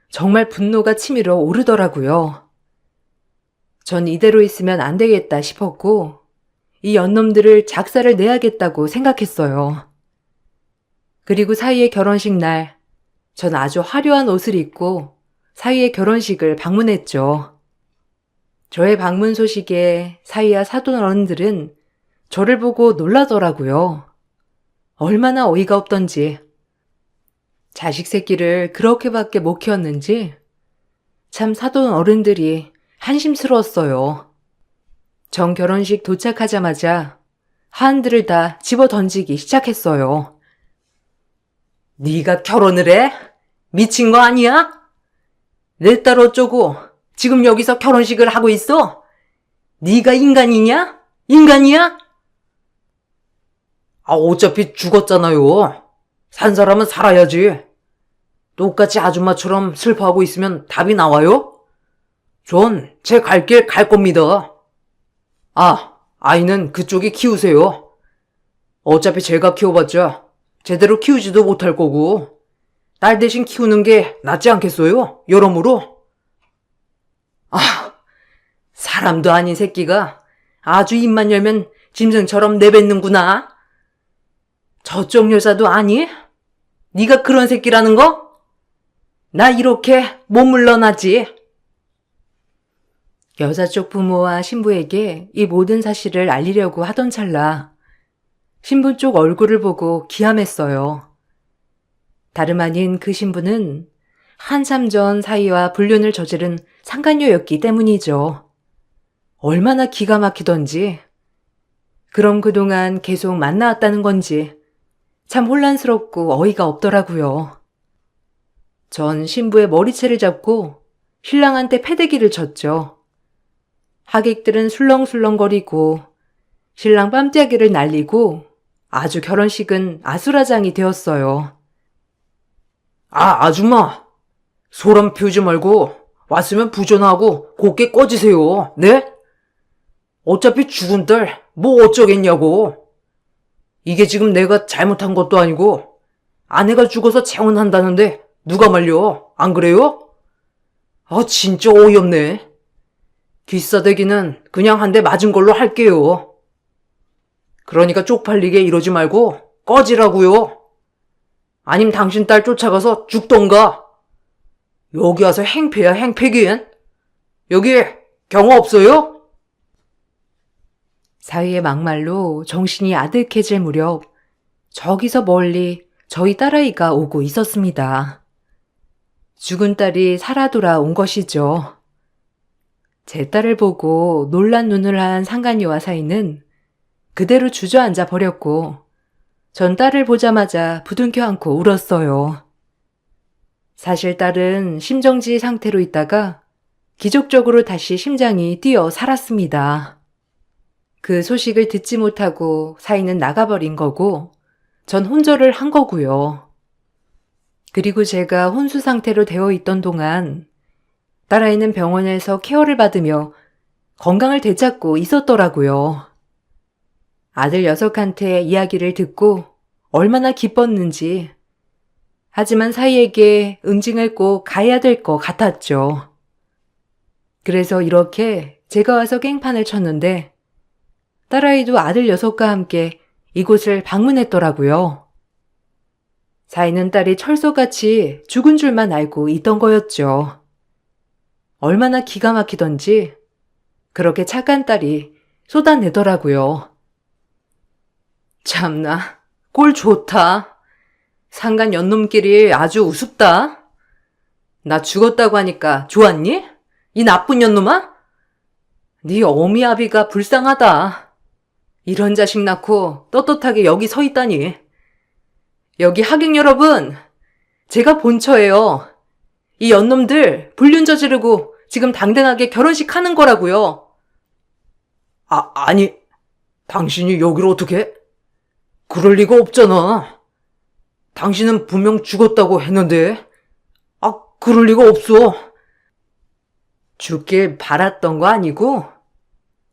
정말 분노가 치밀어 오르더라고요. 전 이대로 있으면 안 되겠다 싶었고 이 연놈들을 작사를 내야겠다고 생각했어요. 그리고 사위의 결혼식 날, 전 아주 화려한 옷을 입고 사위의 결혼식을 방문했죠. 저의 방문 소식에 사위와 사돈 어른들은 저를 보고 놀라더라고요. 얼마나 어이가 없던지. 자식 새끼를 그렇게밖에 못 키웠는지 참 사돈 어른들이 한심스러웠어요. 전 결혼식 도착하자마자 하안들을 다 집어 던지기 시작했어요. 네가 결혼을 해? 미친 거 아니야? 내 딸 어쩌고 지금 여기서 결혼식을 하고 있어? 네가 인간이냐? 인간이야? 어차피 죽었잖아요. 산 사람은 살아야지. 똑같이 아줌마처럼 슬퍼하고 있으면 답이 나와요? 전 제 갈 길 갈 겁니다. 아이는 그쪽이 키우세요. 어차피 제가 키워봤자 제대로 키우지도 못할 거고 딸 대신 키우는 게 낫지 않겠어요? 여러모로. 사람도 아닌 새끼가 아주 입만 열면 짐승처럼 내뱉는구나. 저쪽 여자도 아니? 네가 그런 새끼라는 거? 나 이렇게 못 물러나지. 여자 쪽 부모와 신부에게 이 모든 사실을 알리려고 하던 찰나 신부 쪽 얼굴을 보고 기함했어요. 다름 아닌 그 신부는 한참 전 사위와 불륜을 저지른 상간녀였기 때문이죠. 얼마나 기가 막히던지, 그럼 그동안 계속 만나왔다는 건지 참 혼란스럽고 어이가 없더라고요. 전 신부의 머리채를 잡고 신랑한테 패대기를 쳤죠. 하객들은 술렁술렁거리고 신랑 뺨때기를 날리고 아주 결혼식은 아수라장이 되었어요. 아줌마. 소란 피우지 말고 왔으면 부전하고 곱게 꺼지세요. 네? 어차피 죽은 딸 뭐 어쩌겠냐고. 이게 지금 내가 잘못한 것도 아니고 아내가 죽어서 재혼한다는데 누가 말려? 안 그래요? 진짜 어이없네. 귀싸대기는 그냥 한 대 맞은 걸로 할게요. 그러니까 쪽팔리게 이러지 말고 꺼지라고요. 아님 당신 딸 쫓아가서 죽던가. 여기 와서 행패야 행패긴. 여기 경호 없어요? 사위의 막말로 정신이 아득해질 무렵 저기서 멀리 저희 딸아이가 오고 있었습니다. 죽은 딸이 살아 돌아온 것이죠. 제 딸을 보고 놀란 눈을 한 상간녀와 사위는 그대로 주저앉아 버렸고 전 딸을 보자마자 부둥켜 안고 울었어요. 사실 딸은 심정지 상태로 있다가 기적적으로 다시 심장이 뛰어 살았습니다. 그 소식을 듣지 못하고 사위는 나가버린 거고 전 혼절을 한 거고요. 그리고 제가 혼수 상태로 되어 있던 동안 딸아이는 병원에서 케어를 받으며 건강을 되찾고 있었더라고요. 아들 녀석한테 이야기를 듣고 얼마나 기뻤는지. 하지만 사위에게 응징을 꼭 가야 될 것 같았죠. 그래서 이렇게 제가 와서 깽판을 쳤는데 딸아이도 아들 녀석과 함께 이곳을 방문했더라고요. 사위는 딸이 철소같이 죽은 줄만 알고 있던 거였죠. 얼마나 기가 막히던지 그렇게 착한 딸이 쏟아내더라고요. 참나, 꼴 좋다. 상간 연놈끼리 아주 우습다. 나 죽었다고 하니까 좋았니? 이 나쁜 년놈아? 네 어미아비가 불쌍하다. 이런 자식 낳고 떳떳하게 여기 서 있다니. 여기 하객 여러분, 제가 본처예요. 이 연놈들 불륜 저지르고 지금 당당하게 결혼식 하는 거라고요. 아니, 당신이 여기로 어떻게? 그럴 리가 없잖아. 당신은 분명 죽었다고 했는데. 그럴 리가 없어. 죽길 바랐던 거 아니고?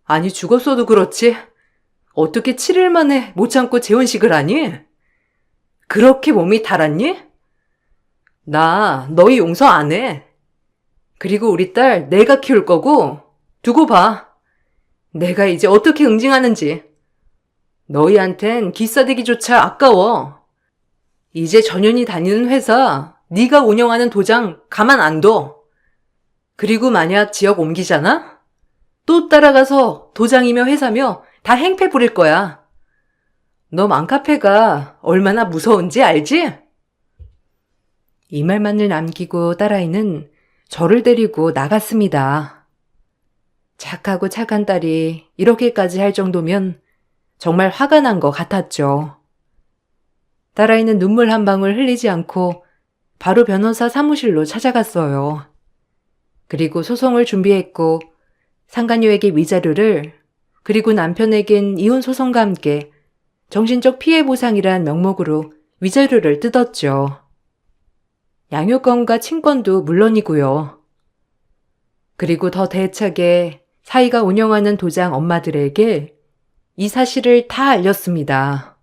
아니, 죽었어도 그렇지. 어떻게 7일 만에 못 참고 재혼식을 하니? 그렇게 몸이 달았니? 나 너희 용서 안 해. 그리고 우리 딸 내가 키울 거고 두고 봐. 내가 이제 어떻게 응징하는지. 너희한텐 기싸대기조차 아까워. 이제 전현이 다니는 회사, 네가 운영하는 도장 가만 안 둬. 그리고 만약 지역 옮기잖아? 또 따라가서 도장이며 회사며 다 행패 부릴 거야. 너 맘카페가 얼마나 무서운지 알지? 이 말만을 남기고 딸아이는 저를 데리고 나갔습니다. 착하고 착한 딸이 이렇게까지 할 정도면 정말 화가 난 것 같았죠. 딸아이는 눈물 한 방울 흘리지 않고 바로 변호사 사무실로 찾아갔어요. 그리고 소송을 준비했고 상간녀에게 위자료를, 그리고 남편에겐 이혼 소송과 함께 정신적 피해 보상이란 명목으로 위자료를 뜯었죠. 양육권과 친권도 물론이고요. 그리고 더 대차게 사이가 운영하는 도장 엄마들에게 이 사실을 다 알렸습니다.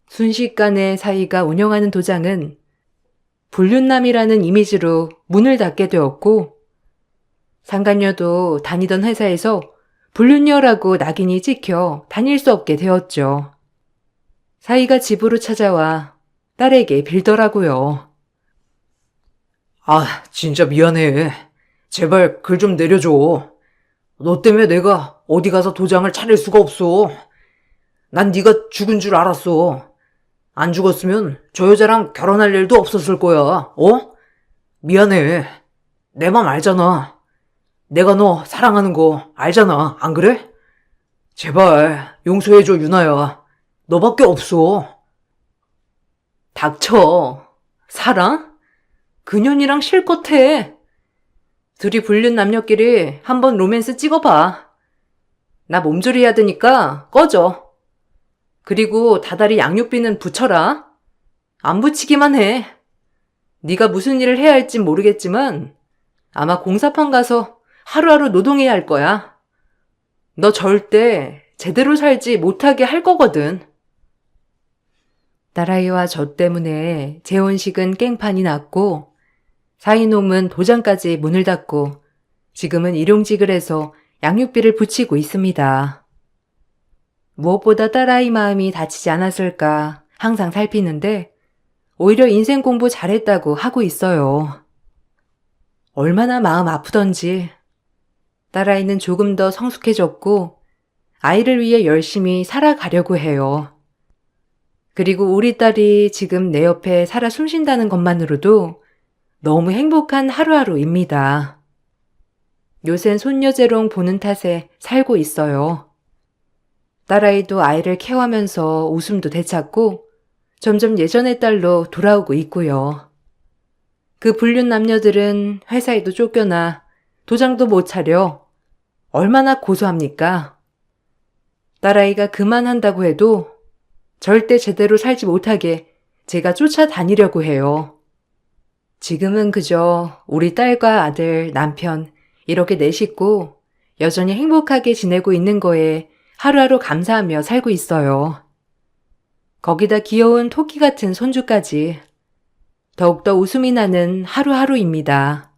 순식간에 사이가 운영하는 도장은 불륜남이라는 이미지로 문을 닫게 되었고, 상간녀도 다니던 회사에서 불륜녀라고 낙인이 찍혀 다닐 수 없게 되었죠. 사이가 집으로 찾아와 딸에게 빌더라고요. 아, 진짜 미안해. 제발 글 좀 내려줘. 너 때문에 내가 어디 가서 도장을 차릴 수가 없어. 난 네가 죽은 줄 알았어. 안 죽었으면 저 여자랑 결혼할 일도 없었을 거야. 어? 미안해. 내 맘 알잖아. 내가 너 사랑하는 거 알잖아. 안 그래? 제발 용서해줘, 유나야. 너밖에 없어. 닥쳐. 사랑? 그년이랑 실컷 해. 둘이 불륜 남녀끼리 한번 로맨스 찍어봐. 나 몸조리 해야 되니까 꺼져. 그리고 다달이 양육비는 붙여라. 안 붙이기만 해. 네가 무슨 일을 해야 할진 모르겠지만 아마 공사판 가서 하루하루 노동해야 할 거야. 너 절대 제대로 살지 못하게 할 거거든. 딸아이와 저 때문에 재혼식은 깽판이 났고, 사이놈은 도장까지 문을 닫고 지금은 일용직을 해서 양육비를 붙이고 있습니다. 무엇보다 딸아이 마음이 다치지 않았을까 항상 살피는데 오히려 인생 공부 잘했다고 하고 있어요. 얼마나 마음 아프던지. 딸아이는 조금 더 성숙해졌고 아이를 위해 열심히 살아가려고 해요. 그리고 우리 딸이 지금 내 옆에 살아 숨쉰다는 것만으로도 너무 행복한 하루하루입니다. 요샌 손녀재롱 보는 탓에 살고 있어요. 딸아이도 아이를 케어하면서 웃음도 되찾고 점점 예전의 딸로 돌아오고 있고요. 그 불륜 남녀들은 회사에도 쫓겨나 도장도 못 차려 얼마나 고소합니까? 딸아이가 그만한다고 해도 절대 제대로 살지 못하게 제가 쫓아다니려고 해요. 지금은 그저 우리 딸과 아들, 남편 이렇게 네 식구 여전히 행복하게 지내고 있는 거에 하루하루 감사하며 살고 있어요. 거기다 귀여운 토끼 같은 손주까지. 더욱더 웃음이 나는 하루하루입니다.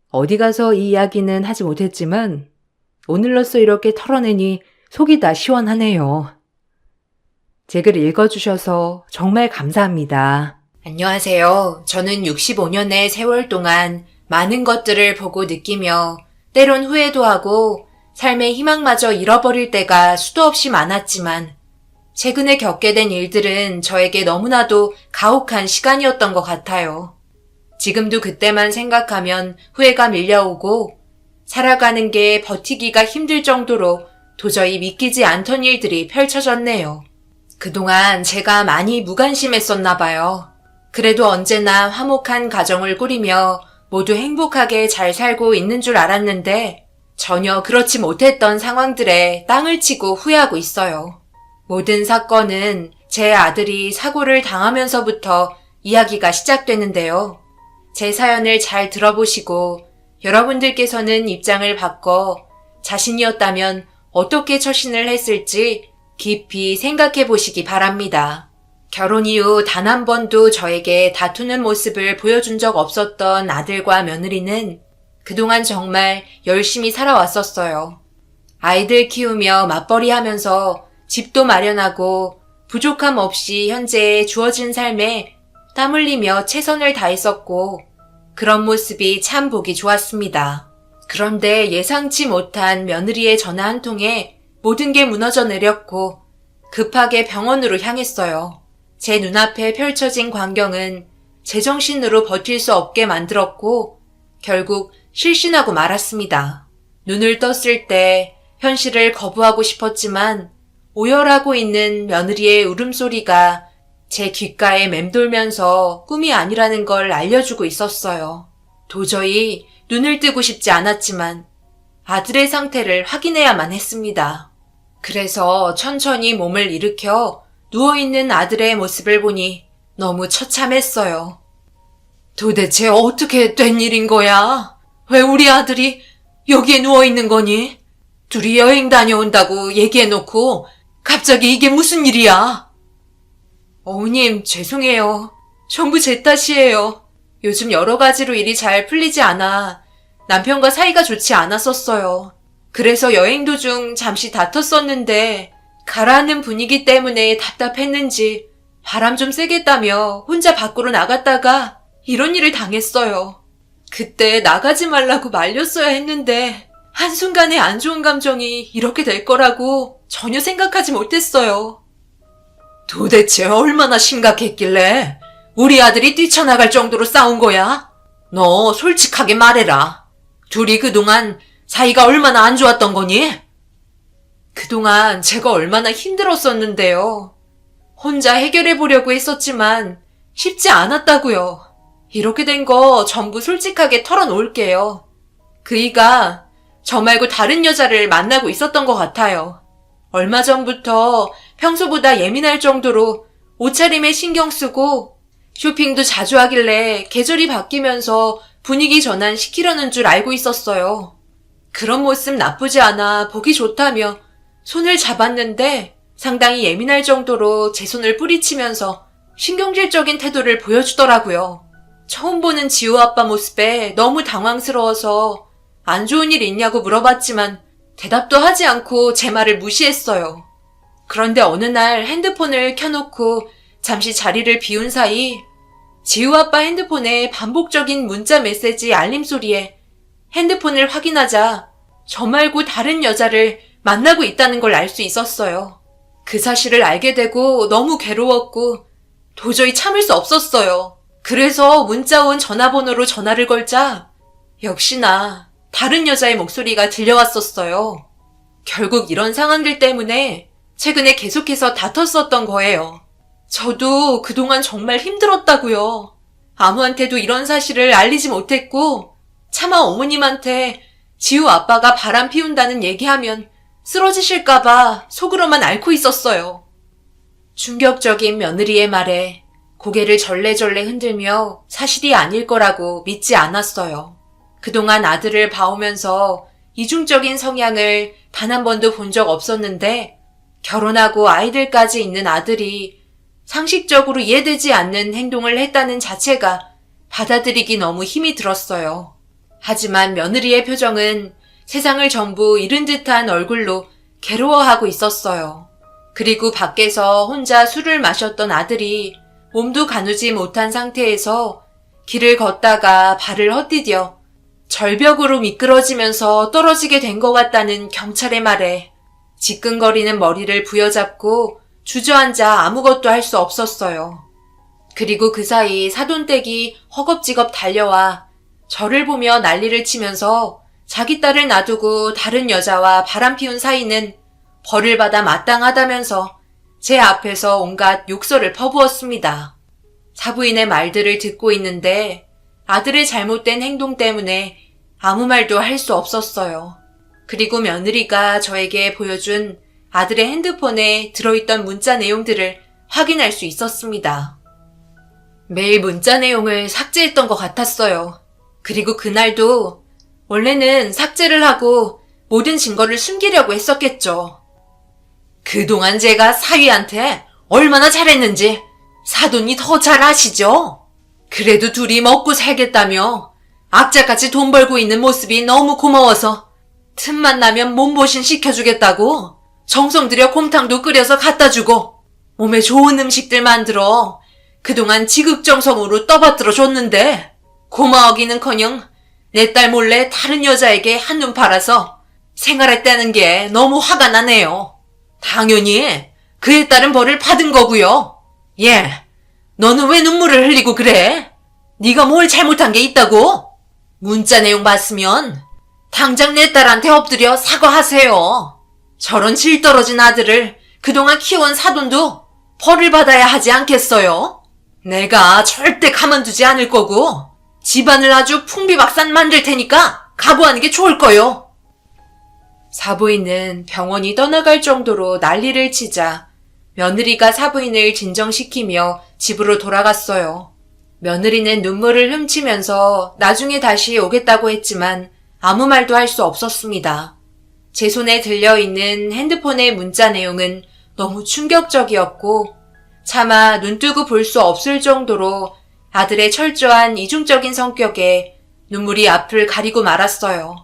어디 가서 이 이야기는 하지 못했지만 오늘로써 이렇게 털어내니 속이 다 시원하네요. 제 글 읽어주셔서 정말 감사합니다. 안녕하세요. 저는 65년의 세월 동안 많은 것들을 보고 느끼며 때론 후회도 하고 삶의 희망마저 잃어버릴 때가 수도 없이 많았지만 최근에 겪게 된 일들은 저에게 너무나도 가혹한 시간이었던 것 같아요. 지금도 그때만 생각하면 후회가 밀려오고 살아가는 게 버티기가 힘들 정도로 도저히 믿기지 않던 일들이 펼쳐졌네요. 그동안 제가 많이 무관심했었나 봐요. 그래도 언제나 화목한 가정을 꾸리며 모두 행복하게 잘 살고 있는 줄 알았는데 전혀 그렇지 못했던 상황들에 땅을 치고 후회하고 있어요. 모든 사건은 제 아들이 사고를 당하면서부터 이야기가 시작되는데요. 제 사연을 잘 들어보시고 여러분들께서는 입장을 바꿔 자신이었다면 어떻게 처신을 했을지 깊이 생각해 보시기 바랍니다. 결혼 이후 단 한 번도 저에게 다투는 모습을 보여준 적 없었던 아들과 며느리는 그동안 정말 열심히 살아왔었어요. 아이들 키우며 맞벌이 하면서 집도 마련하고 부족함 없이 현재의 주어진 삶에 땀 흘리며 최선을 다했었고 그런 모습이 참 보기 좋았습니다. 그런데 예상치 못한 며느리의 전화 한 통에 모든 게 무너져 내렸고 급하게 병원으로 향했어요. 제 눈앞에 펼쳐진 광경은 제정신으로 버틸 수 없게 만들었고 결국 실신하고 말았습니다. 눈을 떴을 때 현실을 거부하고 싶었지만 오열하고 있는 며느리의 울음소리가 제 귓가에 맴돌면서 꿈이 아니라는 걸 알려주고 있었어요. 도저히 눈을 뜨고 싶지 않았지만 아들의 상태를 확인해야만 했습니다. 그래서 천천히 몸을 일으켜 누워있는 아들의 모습을 보니 너무 처참했어요. 도대체 어떻게 된 일인 거야? 왜 우리 아들이 여기에 누워있는 거니? 둘이 여행 다녀온다고 얘기해놓고 갑자기 이게 무슨 일이야? 어머님, 죄송해요. 전부 제 탓이에요. 요즘 여러 가지로 일이 잘 풀리지 않아 남편과 사이가 좋지 않았었어요. 그래서 여행 도중 잠시 다퉜었는데 가라앉는 분위기 때문에 답답했는지 바람 좀 쐬겠다며 혼자 밖으로 나갔다가 이런 일을 당했어요. 그때 나가지 말라고 말렸어야 했는데 한순간에 안 좋은 감정이 이렇게 될 거라고 전혀 생각하지 못했어요. 도대체 얼마나 심각했길래 우리 아들이 뛰쳐나갈 정도로 싸운 거야? 너 솔직하게 말해라. 둘이 그동안 사이가 얼마나 안 좋았던 거니? 그동안 제가 얼마나 힘들었었는데요. 혼자 해결해 보려고 했었지만 쉽지 않았다고요. 이렇게 된 거 전부 솔직하게 털어놓을게요. 그이가 저 말고 다른 여자를 만나고 있었던 것 같아요. 얼마 전부터 평소보다 예민할 정도로 옷차림에 신경 쓰고 쇼핑도 자주 하길래 계절이 바뀌면서 분위기 전환 시키려는 줄 알고 있었어요. 그런 모습 나쁘지 않아 보기 좋다며 손을 잡았는데 상당히 예민할 정도로 제 손을 뿌리치면서 신경질적인 태도를 보여주더라고요. 처음 보는 지우 아빠 모습에 너무 당황스러워서 안 좋은 일 있냐고 물어봤지만 대답도 하지 않고 제 말을 무시했어요. 그런데 어느 날 핸드폰을 켜놓고 잠시 자리를 비운 사이 지우 아빠 핸드폰에 반복적인 문자 메시지 알림 소리에 핸드폰을 확인하자 저 말고 다른 여자를 만나고 있다는 걸 알 수 있었어요. 그 사실을 알게 되고 너무 괴로웠고 도저히 참을 수 없었어요. 그래서 문자 온 전화번호로 전화를 걸자 역시나 다른 여자의 목소리가 들려왔었어요. 결국 이런 상황들 때문에 최근에 계속해서 다퉜었던 거예요. 저도 그동안 정말 힘들었다고요. 아무한테도 이런 사실을 알리지 못했고 차마 어머님한테 지우 아빠가 바람 피운다는 얘기하면 쓰러지실까봐 속으로만 앓고 있었어요. 충격적인 며느리의 말에 고개를 절레절레 흔들며 사실이 아닐 거라고 믿지 않았어요. 그동안 아들을 봐오면서 이중적인 성향을 단 한 번도 본 적 없었는데 결혼하고 아이들까지 있는 아들이 상식적으로 이해되지 않는 행동을 했다는 자체가 받아들이기 너무 힘이 들었어요. 하지만 며느리의 표정은 세상을 전부 잃은 듯한 얼굴로 괴로워하고 있었어요. 그리고 밖에서 혼자 술을 마셨던 아들이 몸도 가누지 못한 상태에서 길을 걷다가 발을 헛디뎌 절벽으로 미끄러지면서 떨어지게 된 것 같다는 경찰의 말에 지끈거리는 머리를 부여잡고 주저앉아 아무것도 할 수 없었어요. 그리고 그 사이 사돈댁이 허겁지겁 달려와 저를 보며 난리를 치면서 자기 딸을 놔두고 다른 여자와 바람 피운 사이는 벌을 받아 마땅하다면서 제 앞에서 온갖 욕설을 퍼부었습니다. 사부인의 말들을 듣고 있는데 아들의 잘못된 행동 때문에 아무 말도 할 수 없었어요. 그리고 며느리가 저에게 보여준 아들의 핸드폰에 들어있던 문자 내용들을 확인할 수 있었습니다. 매일 문자 내용을 삭제했던 것 같았어요. 그리고 그날도 원래는 삭제를 하고 모든 증거를 숨기려고 했었겠죠. 그동안 제가 사위한테 얼마나 잘했는지 사돈이 더 잘 아시죠? 그래도 둘이 먹고 살겠다며 악자같이 돈 벌고 있는 모습이 너무 고마워서 틈만 나면 몸보신 시켜주겠다고 정성 들여 곰탕도 끓여서 갖다 주고 몸에 좋은 음식들 만들어 그동안 지극정성으로 떠받들어 줬는데 고마워기는커녕 내 딸 몰래 다른 여자에게 한눈 팔아서 생활했다는 게 너무 화가 나네요. 당연히 그에 따른 벌을 받은 거고요. 예, 너는 왜 눈물을 흘리고 그래? 네가 뭘 잘못한 게 있다고? 문자 내용 봤으면 당장 내 딸한테 엎드려 사과하세요. 저런 질 떨어진 아들을 그동안 키워온 사돈도 벌을 받아야 하지 않겠어요? 내가 절대 가만두지 않을 거고 집안을 아주 풍비박산 만들 테니까 각오하는 게 좋을 거요. 사부인은 병원이 떠나갈 정도로 난리를 치자 며느리가 사부인을 진정시키며 집으로 돌아갔어요. 며느리는 눈물을 훔치면서 나중에 다시 오겠다고 했지만 아무 말도 할 수 없었습니다. 제 손에 들려있는 핸드폰의 문자 내용은 너무 충격적이었고 차마 눈뜨고 볼 수 없을 정도로 아들의 철저한 이중적인 성격에 눈물이 앞을 가리고 말았어요.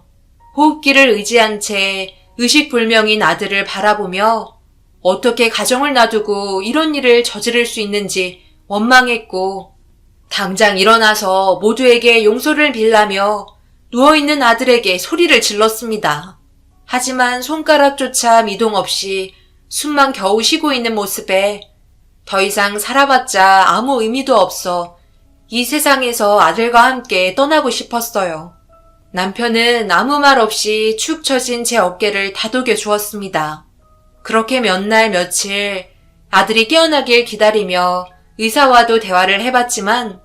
호흡기를 의지한 채 의식불명인 아들을 바라보며 어떻게 가정을 놔두고 이런 일을 저지를 수 있는지 원망했고 당장 일어나서 모두에게 용서를 빌라며 누워있는 아들에게 소리를 질렀습니다. 하지만 손가락조차 미동 없이 숨만 겨우 쉬고 있는 모습에 더 이상 살아봤자 아무 의미도 없어 이 세상에서 아들과 함께 떠나고 싶었어요. 남편은 아무 말 없이 축 처진 제 어깨를 다독여 주었습니다. 그렇게 몇 날 며칠 아들이 깨어나길 기다리며 의사와도 대화를 해봤지만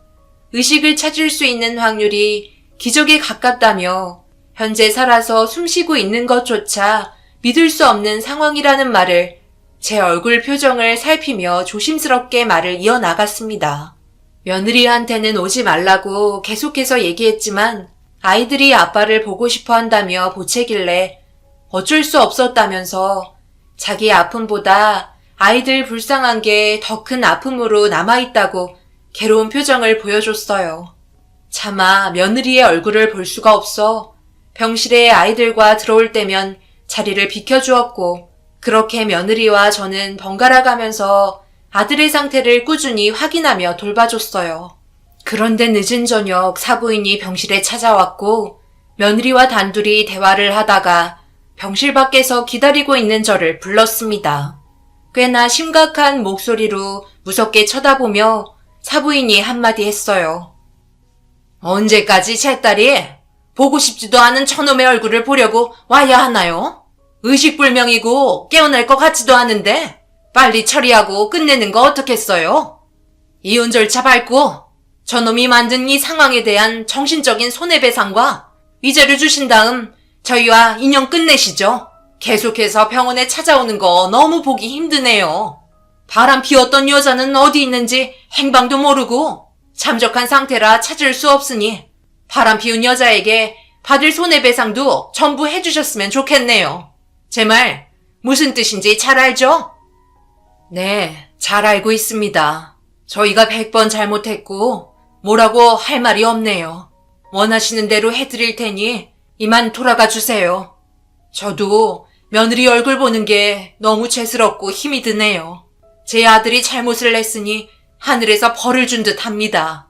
의식을 찾을 수 있는 확률이 기적에 가깝다며 현재 살아서 숨쉬고 있는 것조차 믿을 수 없는 상황이라는 말을 제 얼굴 표정을 살피며 조심스럽게 말을 이어나갔습니다. 며느리한테는 오지 말라고 계속해서 얘기했지만 아이들이 아빠를 보고 싶어 한다며 보채길래 어쩔 수 없었다면서 자기 아픔보다 아이들 불쌍한 게 더 큰 아픔으로 남아있다고 괴로운 표정을 보여줬어요. 차마 며느리의 얼굴을 볼 수가 없어 병실에 아이들과 들어올 때면 자리를 비켜주었고 그렇게 며느리와 저는 번갈아 가면서 아들의 상태를 꾸준히 확인하며 돌봐줬어요. 그런데 늦은 저녁 사부인이 병실에 찾아왔고 며느리와 단둘이 대화를 하다가 병실 밖에서 기다리고 있는 저를 불렀습니다. 꽤나 심각한 목소리로 무섭게 쳐다보며 사부인이 한마디 했어요. 언제까지 제 딸이 보고 싶지도 않은 저놈의 얼굴을 보려고 와야 하나요? 의식불명이고 깨어날 것 같지도 않은데 빨리 처리하고 끝내는 거 어떻겠어요? 이혼 절차 밟고 저놈이 만든 이 상황에 대한 정신적인 손해배상과 위자료 주신 다음 저희와 인연 끝내시죠. 계속해서 병원에 찾아오는 거 너무 보기 힘드네요. 바람 피웠던 여자는 어디 있는지 행방도 모르고 잠적한 상태라 찾을 수 없으니 바람 피운 여자에게 받을 손해배상도 전부 해주셨으면 좋겠네요. 제 말 무슨 뜻인지 잘 알죠? 네, 잘 알고 있습니다. 저희가 100번 잘못했고 뭐라고 할 말이 없네요. 원하시는 대로 해드릴 테니 이만 돌아가 주세요. 저도 며느리 얼굴 보는 게 너무 죄스럽고 힘이 드네요. 제 아들이 잘못을 했으니 하늘에서 벌을 준 듯 합니다.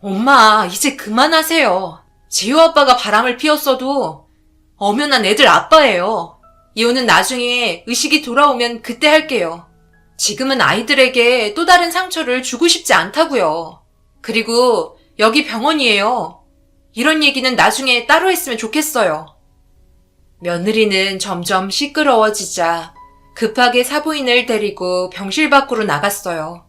엄마, 이제 그만하세요. 지효 아빠가 바람을 피웠어도 엄연한 애들 아빠예요. 이혼은 나중에 의식이 돌아오면 그때 할게요. 지금은 아이들에게 또 다른 상처를 주고 싶지 않다고요. 그리고 여기 병원이에요. 이런 얘기는 나중에 따로 했으면 좋겠어요. 며느리는 점점 시끄러워지자 급하게 사부인을 데리고 병실 밖으로 나갔어요.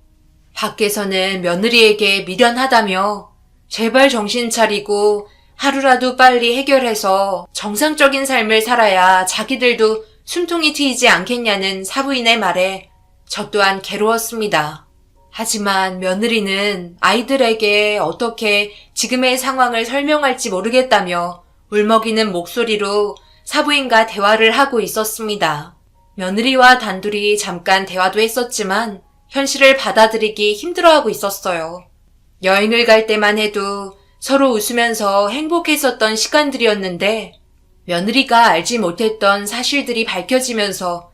밖에서는 며느리에게 미련하다며 제발 정신 차리고 하루라도 빨리 해결해서 정상적인 삶을 살아야 자기들도 숨통이 트이지 않겠냐는 사부인의 말에 저 또한 괴로웠습니다. 하지만 며느리는 아이들에게 어떻게 지금의 상황을 설명할지 모르겠다며 울먹이는 목소리로 사부인과 대화를 하고 있었습니다. 며느리와 단둘이 잠깐 대화도 했었지만 현실을 받아들이기 힘들어하고 있었어요. 여행을 갈 때만 해도 서로 웃으면서 행복했었던 시간들이었는데 며느리가 알지 못했던 사실들이 밝혀지면서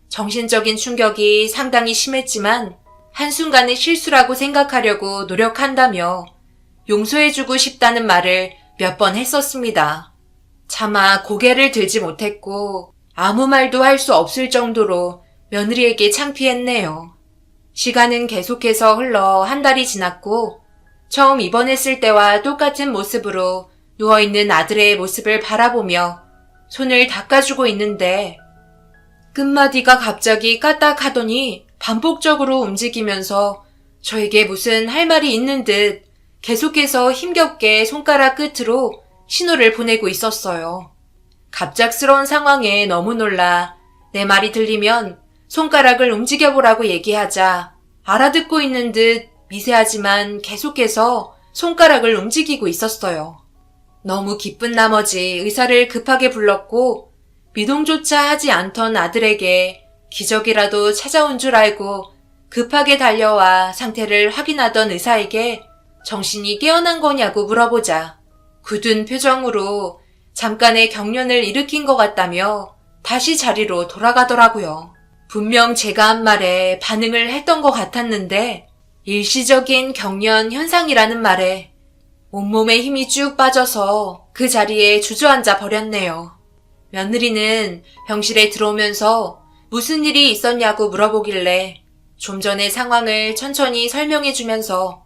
정신적인 충격이 상당히 심했지만 한순간의 실수라고 생각하려고 노력한다며 용서해주고 싶다는 말을 몇 번 했었습니다. 차마 고개를 들지 못했고 아무 말도 할 수 없을 정도로 며느리에게 창피했네요. 시간은 계속해서 흘러 한 달이 지났고 처음 입원했을 때와 똑같은 모습으로 누워있는 아들의 모습을 바라보며 손을 닦아주고 있는데 끝마디가 갑자기 까딱하더니 반복적으로 움직이면서 저에게 무슨 할 말이 있는 듯 계속해서 힘겹게 손가락 끝으로 신호를 보내고 있었어요. 갑작스러운 상황에 너무 놀라 내 말이 들리면 손가락을 움직여보라고 얘기하자 알아듣고 있는 듯 미세하지만 계속해서 손가락을 움직이고 있었어요. 너무 기쁜 나머지 의사를 급하게 불렀고 미동조차 하지 않던 아들에게 기적이라도 찾아온 줄 알고 급하게 달려와 상태를 확인하던 의사에게 정신이 깨어난 거냐고 물어보자 굳은 표정으로 잠깐의 경련을 일으킨 것 같다며 다시 자리로 돌아가더라고요. 분명 제가 한 말에 반응을 했던 것 같았는데 일시적인 경련 현상이라는 말에 온몸에 힘이 쭉 빠져서 그 자리에 주저앉아 버렸네요. 며느리는 병실에 들어오면서 무슨 일이 있었냐고 물어보길래 좀 전의 상황을 천천히 설명해 주면서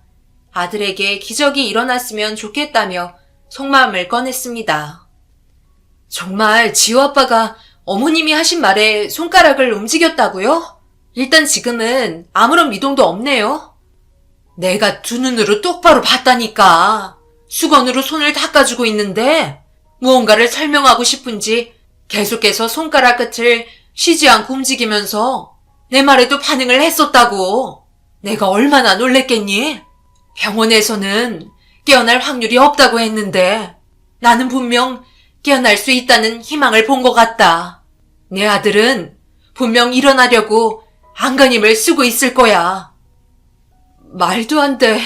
아들에게 기적이 일어났으면 좋겠다며 속마음을 꺼냈습니다. 정말 지호 아빠가 어머님이 하신 말에 손가락을 움직였다고요? 일단 지금은 아무런 미동도 없네요. 내가 두 눈으로 똑바로 봤다니까. 수건으로 손을 닦아주고 있는데 무언가를 설명하고 싶은지 계속해서 손가락 끝을 쉬지 않고 움직이면서 내 말에도 반응을 했었다고. 내가 얼마나 놀랬겠니? 병원에서는 깨어날 확률이 없다고 했는데 나는 분명 깨어날 수 있다는 희망을 본 것 같다. 내 아들은 분명 일어나려고 안간힘을 쓰고 있을 거야. 말도 안 돼.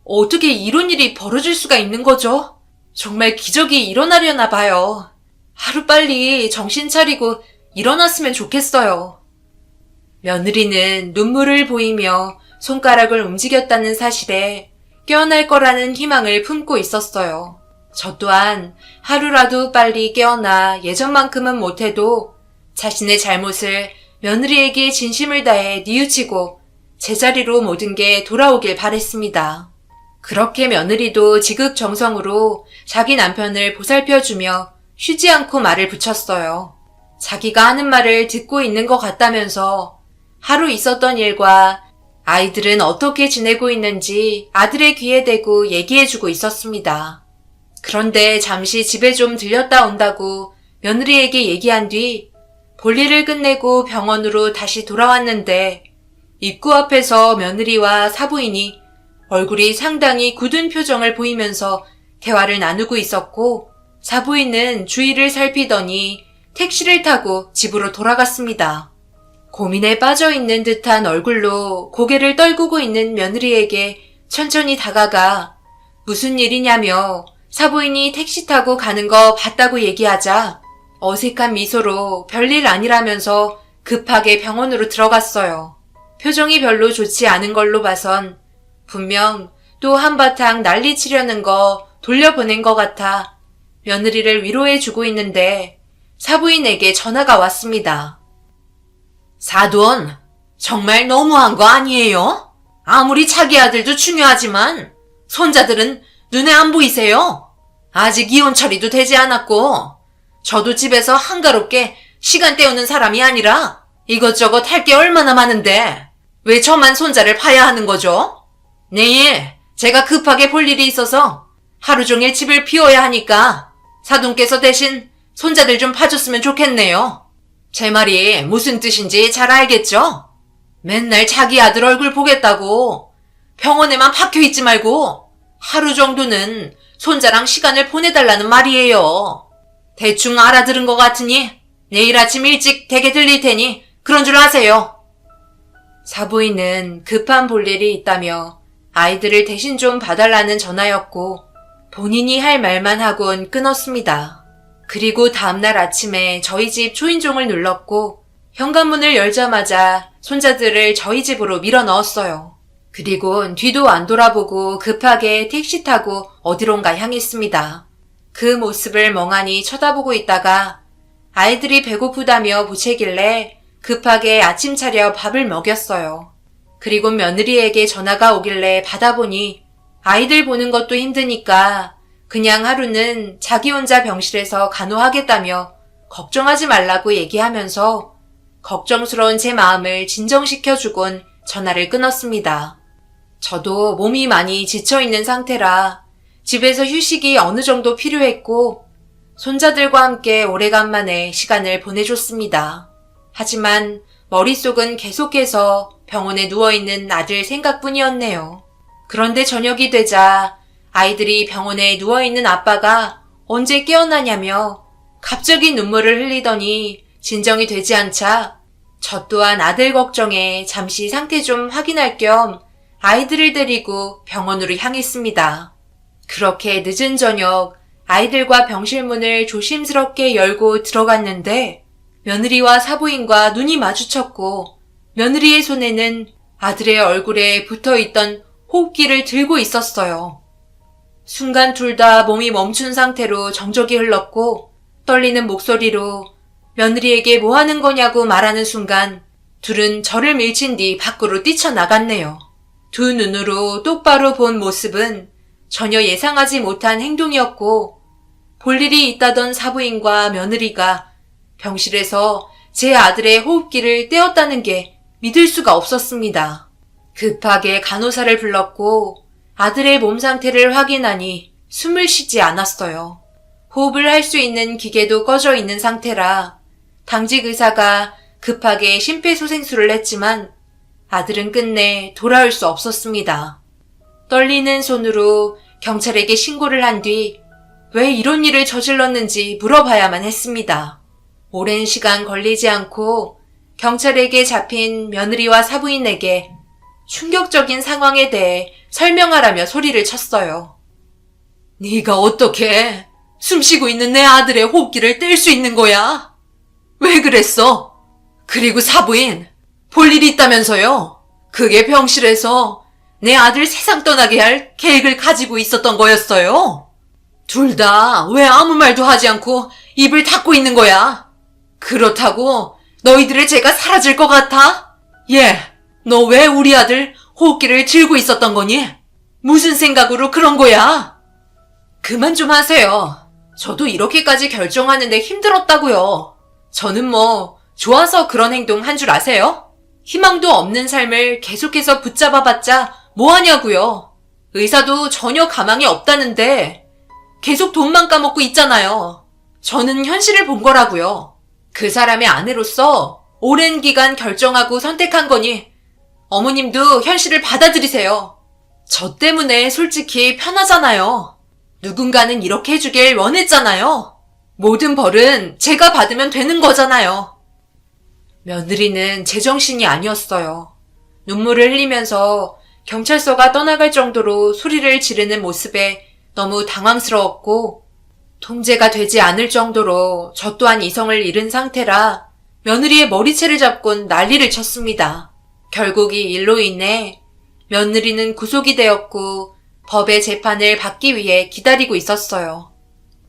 어떻게 이런 일이 벌어질 수가 있는 거죠? 정말 기적이 일어나려나 봐요. 하루빨리 정신 차리고 일어났으면 좋겠어요. 며느리는 눈물을 보이며 손가락을 움직였다는 사실에 깨어날 거라는 희망을 품고 있었어요. 저 또한 하루라도 빨리 깨어나 예전만큼은 못해도 자신의 잘못을 며느리에게 진심을 다해 뉘우치고 제자리로 모든 게 돌아오길 바랬습니다. 그렇게 며느리도 지극정성으로 자기 남편을 보살펴주며 쉬지 않고 말을 붙였어요. 자기가 하는 말을 듣고 있는 것 같다면서 하루 있었던 일과 아이들은 어떻게 지내고 있는지 아들의 귀에 대고 얘기해주고 있었습니다. 그런데 잠시 집에 좀 들렸다 온다고 며느리에게 얘기한 뒤 볼일을 끝내고 병원으로 다시 돌아왔는데 입구 앞에서 며느리와 사부인이 얼굴이 상당히 굳은 표정을 보이면서 대화를 나누고 있었고 사부인은 주위를 살피더니 택시를 타고 집으로 돌아갔습니다. 고민에 빠져있는 듯한 얼굴로 고개를 떨구고 있는 며느리에게 천천히 다가가 무슨 일이냐며 사부인이 택시 타고 가는 거 봤다고 얘기하자 어색한 미소로 별일 아니라면서 급하게 병원으로 들어갔어요. 표정이 별로 좋지 않은 걸로 봐선 분명 또 한바탕 난리치려는 거 돌려보낸 것 같아 며느리를 위로해주고 있는데 사부인에게 전화가 왔습니다. 사돈, 정말 너무한 거 아니에요? 아무리 자기 아들도 중요하지만 손자들은 눈에 안 보이세요? 아직 이혼 처리도 되지 않았고 저도 집에서 한가롭게 시간 때우는 사람이 아니라 이것저것 할 게 얼마나 많은데 왜 저만 손자를 봐야 하는 거죠? 내일 제가 급하게 볼 일이 있어서 하루 종일 집을 비워야 하니까 사돈께서 대신 손자들 좀 봐줬으면 좋겠네요. 제 말이 무슨 뜻인지 잘 알겠죠? 맨날 자기 아들 얼굴 보겠다고 병원에만 박혀있지 말고 하루 정도는 손자랑 시간을 보내달라는 말이에요. 대충 알아들은 것 같으니 내일 아침 일찍 댁에 들릴 테니 그런 줄 아세요. 사부인은 급한 볼일이 있다며 아이들을 대신 좀 봐달라는 전화였고 본인이 할 말만 하곤 끊었습니다. 그리고 다음날 아침에 저희 집 초인종을 눌렀고 현관문을 열자마자 손자들을 저희 집으로 밀어 넣었어요. 그리곤 뒤도 안 돌아보고 급하게 택시 타고 어디론가 향했습니다. 그 모습을 멍하니 쳐다보고 있다가 아이들이 배고프다며 보채길래 급하게 아침 차려 밥을 먹였어요. 그리고 며느리에게 전화가 오길래 받아보니 아이들 보는 것도 힘드니까 그냥 하루는 자기 혼자 병실에서 간호하겠다며 걱정하지 말라고 얘기하면서 걱정스러운 제 마음을 진정시켜주곤 전화를 끊었습니다. 저도 몸이 많이 지쳐있는 상태라 집에서 휴식이 어느 정도 필요했고 손자들과 함께 오래간만에 시간을 보내줬습니다. 하지만 머릿속은 계속해서 병원에 누워있는 아들 생각뿐이었네요. 그런데 저녁이 되자 아이들이 병원에 누워있는 아빠가 언제 깨어나냐며 갑자기 눈물을 흘리더니 진정이 되지 않자 저 또한 아들 걱정에 잠시 상태 좀 확인할 겸 아이들을 데리고 병원으로 향했습니다. 그렇게 늦은 저녁 아이들과 병실 문을 조심스럽게 열고 들어갔는데 며느리와 사부인과 눈이 마주쳤고 며느리의 손에는 아들의 얼굴에 붙어있던 호흡기를 들고 있었어요. 순간 둘 다 몸이 멈춘 상태로 정적이 흘렀고 떨리는 목소리로 며느리에게 뭐 하는 거냐고 말하는 순간 둘은 저를 밀친 뒤 밖으로 뛰쳐나갔네요. 두 눈으로 똑바로 본 모습은 전혀 예상하지 못한 행동이었고 볼 일이 있다던 사부인과 며느리가 병실에서 제 아들의 호흡기를 떼었다는 게 믿을 수가 없었습니다. 급하게 간호사를 불렀고 아들의 몸 상태를 확인하니 숨을 쉬지 않았어요. 호흡을 할 수 있는 기계도 꺼져 있는 상태라 당직 의사가 급하게 심폐소생술을 했지만 아들은 끝내 돌아올 수 없었습니다. 떨리는 손으로 경찰에게 신고를 한 뒤 왜 이런 일을 저질렀는지 물어봐야만 했습니다. 오랜 시간 걸리지 않고 경찰에게 잡힌 며느리와 사부인에게 충격적인 상황에 대해 설명하라며 소리를 쳤어요. 네가 어떻게 숨쉬고 있는 내 아들의 호흡기를 뗄 수 있는 거야? 왜 그랬어? 그리고 사부인, 볼 일이 있다면서요? 그게 병실에서 내 아들 세상 떠나게 할 계획을 가지고 있었던 거였어요? 둘 다 왜 아무 말도 하지 않고 입을 닫고 있는 거야? 그렇다고 너희들의 죄가 사라질 것 같아? 너 왜 우리 아들 호흡기를 들고 있었던 거니? 무슨 생각으로 그런 거야? 그만 좀 하세요. 저도 이렇게까지 결정하는데 힘들었다고요. 저는 좋아서 그런 행동 한 줄 아세요? 희망도 없는 삶을 계속해서 붙잡아봤자 뭐하냐고요. 의사도 전혀 가망이 없다는데 계속 돈만 까먹고 있잖아요. 저는 현실을 본 거라고요. 그 사람의 아내로서 오랜 기간 결정하고 선택한 거니 어머님도 현실을 받아들이세요. 저 때문에 솔직히 편하잖아요. 누군가는 이렇게 해주길 원했잖아요. 모든 벌은 제가 받으면 되는 거잖아요. 며느리는 제정신이 아니었어요. 눈물을 흘리면서 경찰서가 떠나갈 정도로 소리를 지르는 모습에 너무 당황스러웠고 통제가 되지 않을 정도로 저 또한 이성을 잃은 상태라 며느리의 머리채를 잡곤 난리를 쳤습니다. 결국 이 일로 인해 며느리는 구속이 되었고 법의 재판을 받기 위해 기다리고 있었어요.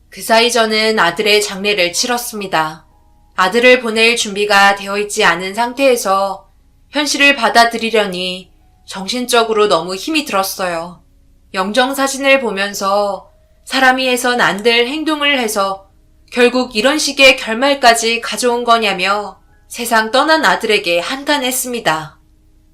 그 사이 저는 아들의 장례를 치렀습니다. 아들을 보낼 준비가 되어 있지 않은 상태에서 현실을 받아들이려니 정신적으로 너무 힘이 들었어요. 영정사진을 보면서 사람이 해선 안 될 행동을 해서 결국 이런 식의 결말까지 가져온 거냐며 세상 떠난 아들에게 한탄했습니다.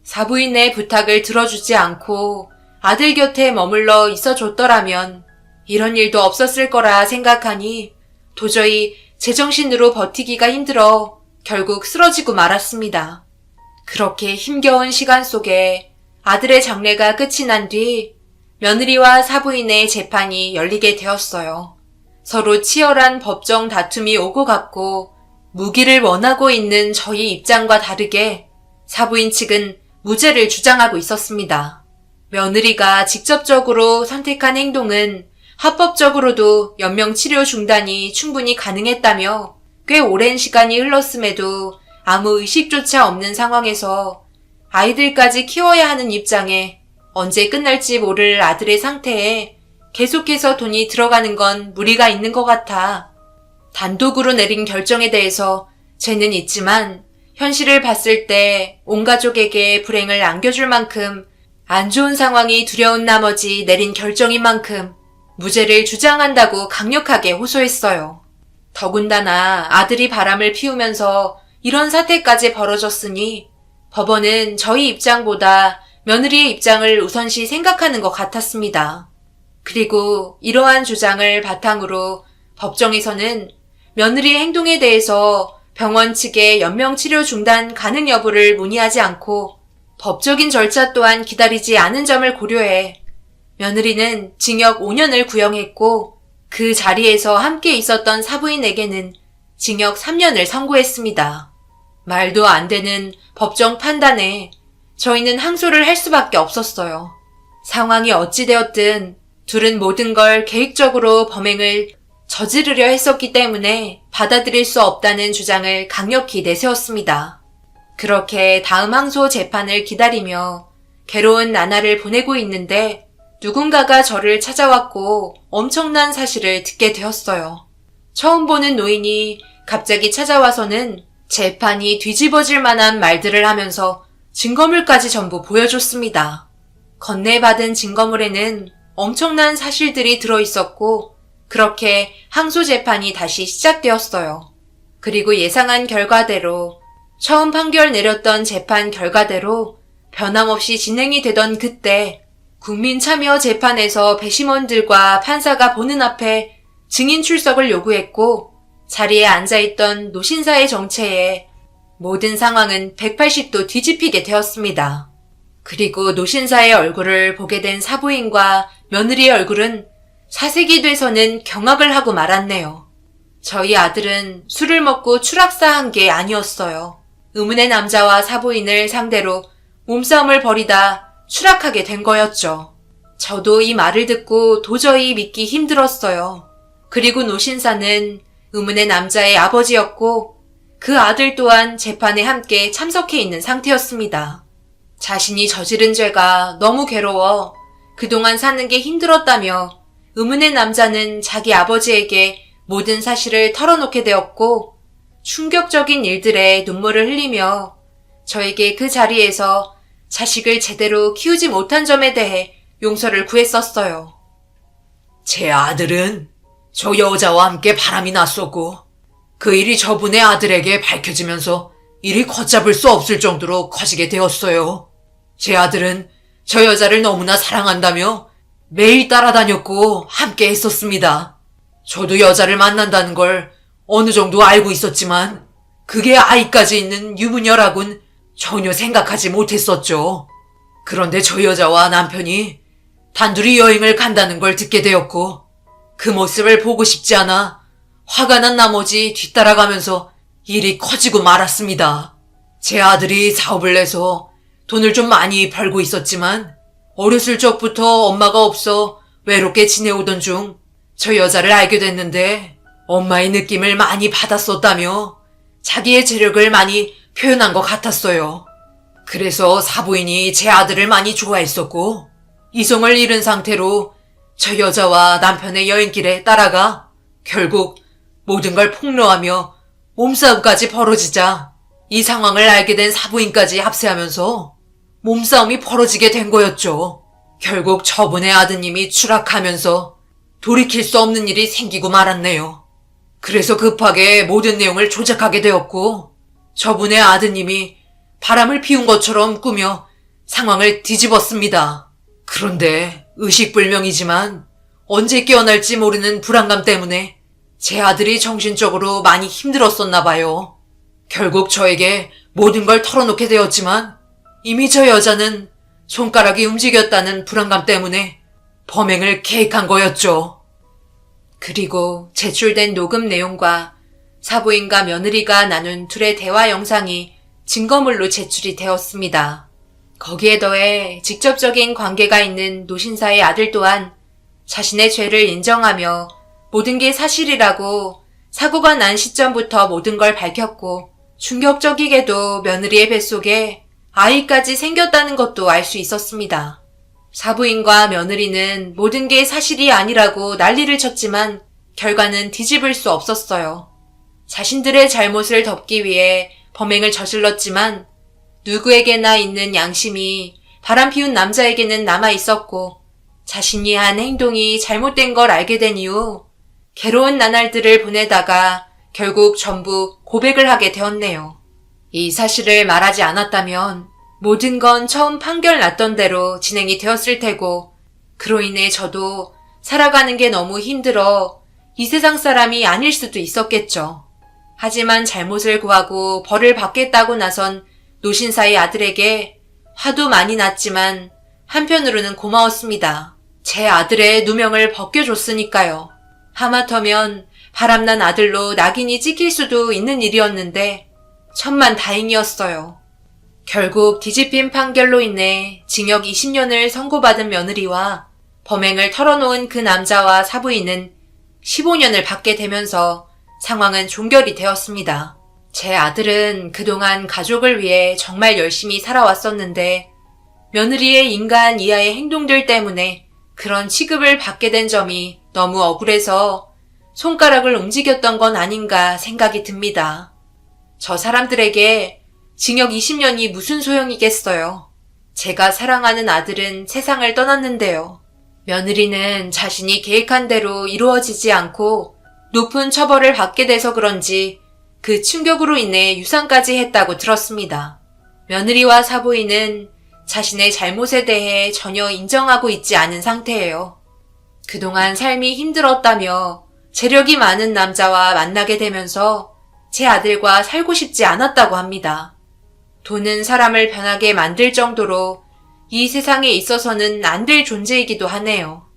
사부인의 부탁을 들어주지 않고 아들 곁에 머물러 있어줬더라면 이런 일도 없었을 거라 생각하니 도저히 제정신으로 버티기가 힘들어 결국 쓰러지고 말았습니다. 그렇게 힘겨운 시간 속에 아들의 장례가 끝이 난 뒤 며느리와 사부인의 재판이 열리게 되었어요. 서로 치열한 법정 다툼이 오고 갔고 무기를 원하고 있는 저희 입장과 다르게 사부인 측은 무죄를 주장하고 있었습니다. 며느리가 직접적으로 선택한 행동은 합법적으로도 연명치료 중단이 충분히 가능했다며 꽤 오랜 시간이 흘렀음에도 아무 의식조차 없는 상황에서 아이들까지 키워야 하는 입장에 언제 끝날지 모를 아들의 상태에 계속해서 돈이 들어가는 건 무리가 있는 것 같아 단독으로 내린 결정에 대해서 죄는 있지만 현실을 봤을 때 온 가족에게 불행을 안겨줄 만큼 안 좋은 상황이 두려운 나머지 내린 결정인 만큼 무죄를 주장한다고 강력하게 호소했어요. 더군다나 아들이 바람을 피우면서 이런 사태까지 벌어졌으니 법원은 저희 입장보다 며느리의 입장을 우선시 생각하는 것 같았습니다. 그리고 이러한 주장을 바탕으로 법정에서는 며느리의 행동에 대해서 병원 측의 연명치료 중단 가능 여부를 문의하지 않고 법적인 절차 또한 기다리지 않은 점을 고려해 며느리는 징역 5년을 구형했고 그 자리에서 함께 있었던 사부인에게는 징역 3년을 선고했습니다. 말도 안 되는 법정 판단에 저희는 항소를 할 수밖에 없었어요. 상황이 어찌되었든 둘은 모든 걸 계획적으로 범행을 저지르려 했었기 때문에 받아들일 수 없다는 주장을 강력히 내세웠습니다. 그렇게 다음 항소 재판을 기다리며 괴로운 나날을 보내고 있는데 누군가가 저를 찾아왔고 엄청난 사실을 듣게 되었어요. 처음 보는 노인이 갑자기 찾아와서는 재판이 뒤집어질 만한 말들을 하면서 증거물까지 전부 보여줬습니다. 건네받은 증거물에는 엄청난 사실들이 들어있었고 그렇게 항소 재판이 다시 시작되었어요. 그리고 예상한 결과대로 처음 판결 내렸던 재판 결과대로 변함없이 진행이 되던 그때 국민참여재판에서 배심원들과 판사가 보는 앞에 증인 출석을 요구했고 자리에 앉아있던 노신사의 정체에 모든 상황은 180도 뒤집히게 되었습니다. 그리고 노신사의 얼굴을 보게 된 사부인과 며느리의 얼굴은 사색이 돼서는 경악을 하고 말았네요. 저희 아들은 술을 먹고 추락사한 게 아니었어요. 의문의 남자와 사부인을 상대로 몸싸움을 벌이다 추락하게 된 거였죠. 저도 이 말을 듣고 도저히 믿기 힘들었어요. 그리고 노신사는 의문의 남자의 아버지였고 그 아들 또한 재판에 함께 참석해 있는 상태였습니다. 자신이 저지른 죄가 너무 괴로워 그동안 사는 게 힘들었다며 의문의 남자는 자기 아버지에게 모든 사실을 털어놓게 되었고 충격적인 일들에 눈물을 흘리며 저에게 그 자리에서 자식을 제대로 키우지 못한 점에 대해 용서를 구했었어요. 제 아들은 저 여자와 함께 바람이 났었고 그 일이 저분의 아들에게 밝혀지면서 일이 걷잡을 수 없을 정도로 커지게 되었어요. 제 아들은 저 여자를 너무나 사랑한다며 매일 따라다녔고 함께 했었습니다. 저도 여자를 만난다는 걸 어느 정도 알고 있었지만 그게 아이까지 있는 유부녀라곤 전혀 생각하지 못했었죠. 그런데 저 여자와 남편이 단둘이 여행을 간다는 걸 듣게 되었고 그 모습을 보고 싶지 않아 화가 난 나머지 뒤따라가면서 일이 커지고 말았습니다. 제 아들이 사업을 내서 돈을 좀 많이 벌고 있었지만 어렸을 적부터 엄마가 없어 외롭게 지내오던 중 저 여자를 알게 됐는데 엄마의 느낌을 많이 받았었다며 자기의 재력을 많이 표현한 것 같았어요. 그래서 사부인이 제 아들을 많이 좋아했었고 이성을 잃은 상태로 저 여자와 남편의 여행길에 따라가 결국 모든 걸 폭로하며 몸싸움까지 벌어지자 이 상황을 알게 된 사부인까지 합세하면서 몸싸움이 벌어지게 된 거였죠. 결국 저분의 아드님이 추락하면서 돌이킬 수 없는 일이 생기고 말았네요. 그래서 급하게 모든 내용을 조작하게 되었고 저분의 아드님이 바람을 피운 것처럼 꾸며 상황을 뒤집었습니다. 그런데 의식불명이지만 언제 깨어날지 모르는 불안감 때문에 제 아들이 정신적으로 많이 힘들었었나 봐요. 결국 저에게 모든 걸 털어놓게 되었지만 이미 저 여자는 손가락이 움직였다는 불안감 때문에 범행을 계획한 거였죠. 그리고 제출된 녹음 내용과 사부인과 며느리가 나눈 둘의 대화 영상이 증거물로 제출이 되었습니다. 거기에 더해 직접적인 관계가 있는 노신사의 아들 또한 자신의 죄를 인정하며 모든 게 사실이라고 사고가 난 시점부터 모든 걸 밝혔고 충격적이게도 며느리의 뱃속에 아이까지 생겼다는 것도 알 수 있었습니다. 사부인과 며느리는 모든 게 사실이 아니라고 난리를 쳤지만 결과는 뒤집을 수 없었어요. 자신들의 잘못을 덮기 위해 범행을 저질렀지만 누구에게나 있는 양심이 바람 피운 남자에게는 남아 있었고 자신이 한 행동이 잘못된 걸 알게 된 이후 괴로운 나날들을 보내다가 결국 전부 고백을 하게 되었네요. 이 사실을 말하지 않았다면 모든 건 처음 판결 났던 대로 진행이 되었을 테고 그로 인해 저도 살아가는 게 너무 힘들어 이 세상 사람이 아닐 수도 있었겠죠. 하지만 잘못을 구하고 벌을 받겠다고 나선 노신사의 아들에게 화도 많이 났지만 한편으로는 고마웠습니다. 제 아들의 누명을 벗겨줬으니까요. 하마터면 바람난 아들로 낙인이 찍힐 수도 있는 일이었는데 천만 다행이었어요. 결국 뒤집힌 판결로 인해 징역 20년을 선고받은 며느리와 범행을 털어놓은 그 남자와 사부인은 15년을 받게 되면서 상황은 종결이 되었습니다. 제 아들은 그동안 가족을 위해 정말 열심히 살아왔었는데 며느리의 인간 이하의 행동들 때문에 그런 취급을 받게 된 점이 너무 억울해서 손가락을 움직였던 건 아닌가 생각이 듭니다. 저 사람들에게 징역 20년이 무슨 소용이겠어요. 제가 사랑하는 아들은 세상을 떠났는데요. 며느리는 자신이 계획한 대로 이루어지지 않고 높은 처벌을 받게 돼서 그런지 그 충격으로 인해 유산까지 했다고 들었습니다. 며느리와 사부인은 자신의 잘못에 대해 전혀 인정하고 있지 않은 상태예요. 그동안 삶이 힘들었다며 재력이 많은 남자와 만나게 되면서 제 아들과 살고 싶지 않았다고 합니다. 돈은 사람을 변하게 만들 정도로 이 세상에 있어서는 안 될 존재이기도 하네요.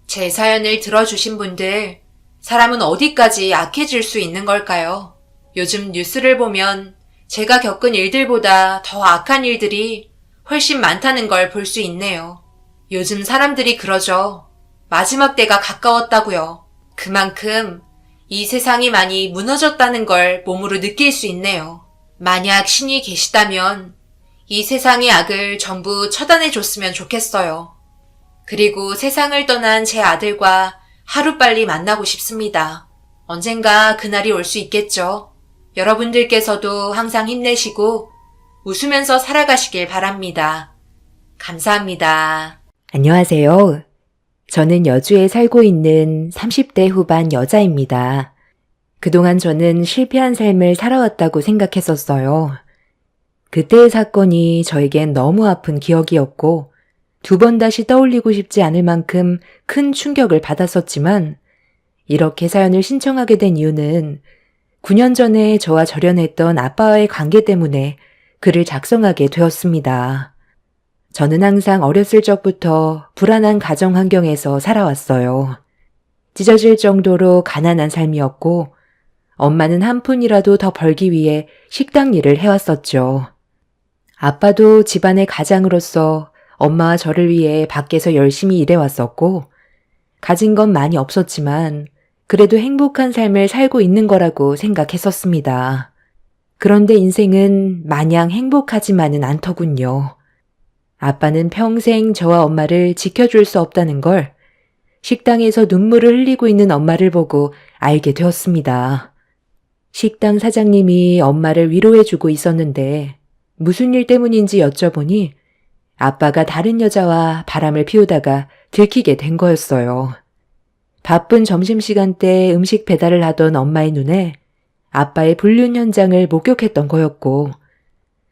제 사연을 들어주신 분들, 사람은 어디까지 약해질 수 있는 걸까요? 요즘 뉴스를 보면 제가 겪은 일들보다 더 악한 일들이 훨씬 많다는 걸 볼 수 있네요. 요즘 사람들이 그러죠. 마지막 때가 가까웠다고요. 그만큼 이 세상이 많이 무너졌다는 걸 몸으로 느낄 수 있네요. 만약 신이 계시다면 이 세상의 악을 전부 처단해 줬으면 좋겠어요. 그리고 세상을 떠난 제 아들과 하루빨리 만나고 싶습니다. 언젠가 그날이 올 수 있겠죠. 여러분들께서도 항상 힘내시고 웃으면서 살아가시길 바랍니다. 감사합니다. 안녕하세요. 저는 여주에 살고 있는 30대 후반 여자입니다. 그동안 저는 실패한 삶을 살아왔다고 생각했었어요. 그때의 사건이 저에겐 너무 아픈 기억이었고 2번 다시 떠올리고 싶지 않을 만큼 큰 충격을 받았었지만 이렇게 사연을 신청하게 된 이유는 9년 전에 저와 절연했던 아빠와의 관계 때문에 글을 작성하게 되었습니다. 저는 항상 어렸을 적부터 불안한 가정 환경에서 살아왔어요. 찢어질 정도로 가난한 삶이었고 엄마는 한 푼이라도 더 벌기 위해 식당 일을 해왔었죠. 아빠도 집안의 가장으로서 엄마와 저를 위해 밖에서 열심히 일해왔었고 가진 건 많이 없었지만 그래도 행복한 삶을 살고 있는 거라고 생각했었습니다. 그런데 인생은 마냥 행복하지만은 않더군요. 아빠는 평생 저와 엄마를 지켜줄 수 없다는 걸 식당에서 눈물을 흘리고 있는 엄마를 보고 알게 되었습니다. 식당 사장님이 엄마를 위로해주고 있었는데 무슨 일 때문인지 여쭤보니 아빠가 다른 여자와 바람을 피우다가 들키게 된 거였어요. 바쁜 점심시간 때 음식 배달을 하던 엄마의 눈에 아빠의 불륜 현장을 목격했던 거였고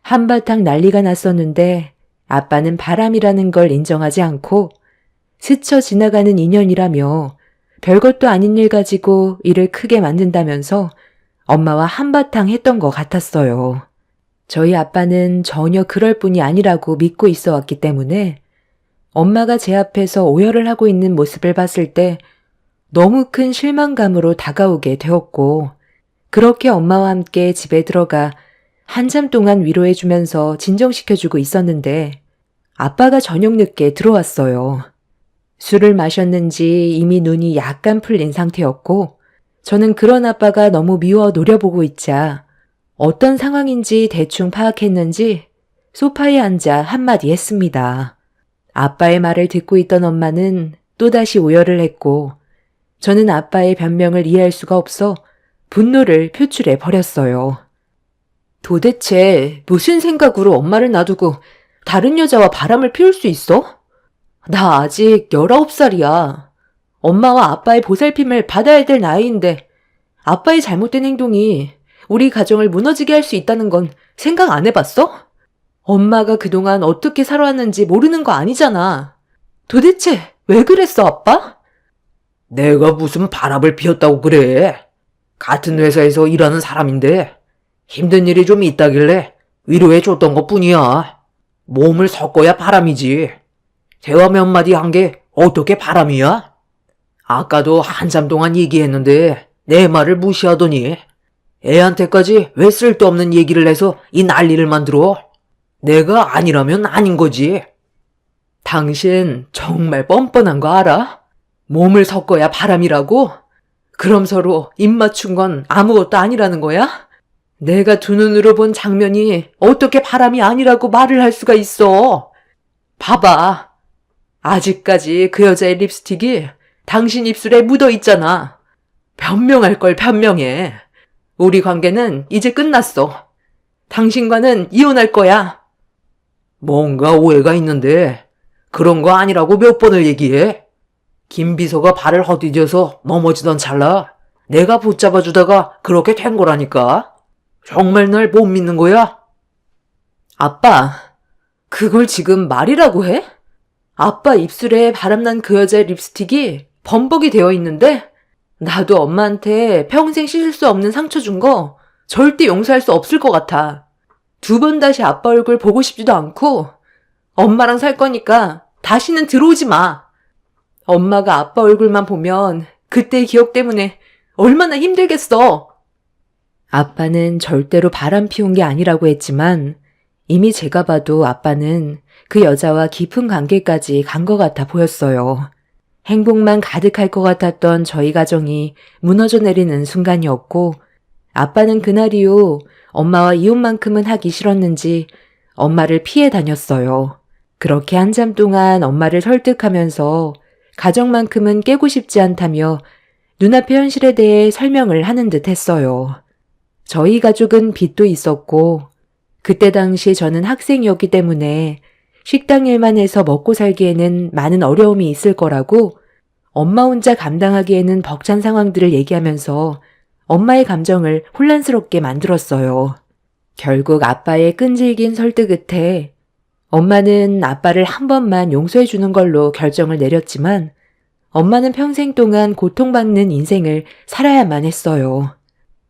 한바탕 난리가 났었는데 아빠는 바람이라는 걸 인정하지 않고 스쳐 지나가는 인연이라며 별것도 아닌 일 가지고 일을 크게 만든다면서 엄마와 한바탕 했던 것 같았어요. 저희 아빠는 전혀 그럴 뿐이 아니라고 믿고 있어 왔기 때문에 엄마가 제 앞에서 오열을 하고 있는 모습을 봤을 때 너무 큰 실망감으로 다가오게 되었고 그렇게 엄마와 함께 집에 들어가 한참 동안 위로해주면서 진정시켜주고 있었는데 아빠가 저녁 늦게 들어왔어요. 술을 마셨는지 이미 눈이 약간 풀린 상태였고 저는 그런 아빠가 너무 미워 노려보고 있자 어떤 상황인지 대충 파악했는지 소파에 앉아 한마디 했습니다. 아빠의 말을 듣고 있던 엄마는 또다시 오열을 했고 저는 아빠의 변명을 이해할 수가 없어 분노를 표출해 버렸어요. 도대체 무슨 생각으로 엄마를 놔두고 다른 여자와 바람을 피울 수 있어? 나 아직 19살이야. 엄마와 아빠의 보살핌을 받아야 될 나이인데 아빠의 잘못된 행동이 우리 가정을 무너지게 할 수 있다는 건 생각 안 해봤어? 엄마가 그동안 어떻게 살아왔는지 모르는 거 아니잖아. 도대체 왜 그랬어, 아빠? 내가 무슨 바람을 피웠다고 그래. 같은 회사에서 일하는 사람인데 힘든 일이 좀 있다길래 위로해 줬던 것 뿐이야. 몸을 섞어야 바람이지. 대화 몇 마디 한 게 어떻게 바람이야? 아까도 한참 동안 얘기했는데 내 말을 무시하더니 애한테까지 왜 쓸데없는 얘기를 해서 이 난리를 만들어? 내가 아니라면 아닌 거지. 당신 정말 뻔뻔한 거 알아? 몸을 섞어야 바람이라고? 그럼 서로 입 맞춘 건 아무것도 아니라는 거야? 내가 두 눈으로 본 장면이 어떻게 바람이 아니라고 말을 할 수가 있어? 봐봐. 아직까지 그 여자의 립스틱이 당신 입술에 묻어 있잖아. 변명할 걸 변명해. 우리 관계는 이제 끝났어. 당신과는 이혼할 거야. 뭔가 오해가 있는데 그런 거 아니라고 몇 번을 얘기해? 김 비서가 발을 헛디뎌서 넘어지던 찰나 내가 붙잡아주다가 그렇게 된 거라니까. 정말 날 못 믿는 거야? 아빠, 그걸 지금 말이라고 해? 아빠 입술에 바람난 그 여자의 립스틱이 범벅이 되어 있는데 나도 엄마한테 평생 씻을 수 없는 상처 준 거 절대 용서할 수 없을 것 같아. 두 번 다시 아빠 얼굴 보고 싶지도 않고 엄마랑 살 거니까 다시는 들어오지 마. 엄마가 아빠 얼굴만 보면 그때의 기억 때문에 얼마나 힘들겠어. 아빠는 절대로 바람 피운 게 아니라고 했지만 이미 제가 봐도 아빠는 그 여자와 깊은 관계까지 간 것 같아 보였어요. 행복만 가득할 것 같았던 저희 가정이 무너져 내리는 순간이었고 아빠는 그날 이후 엄마와 이혼만큼은 하기 싫었는지 엄마를 피해 다녔어요. 그렇게 한참 동안 엄마를 설득하면서 가정만큼은 깨고 싶지 않다며 눈앞의 현실에 대해 설명을 하는 듯 했어요. 저희 가족은 빚도 있었고 그때 당시 저는 학생이었기 때문에 식당 일만 해서 먹고 살기에는 많은 어려움이 있을 거라고 엄마 혼자 감당하기에는 벅찬 상황들을 얘기하면서 엄마의 감정을 혼란스럽게 만들었어요. 결국 아빠의 끈질긴 설득 끝에 엄마는 아빠를 한 번만 용서해 주는 걸로 결정을 내렸지만 엄마는 평생 동안 고통받는 인생을 살아야만 했어요.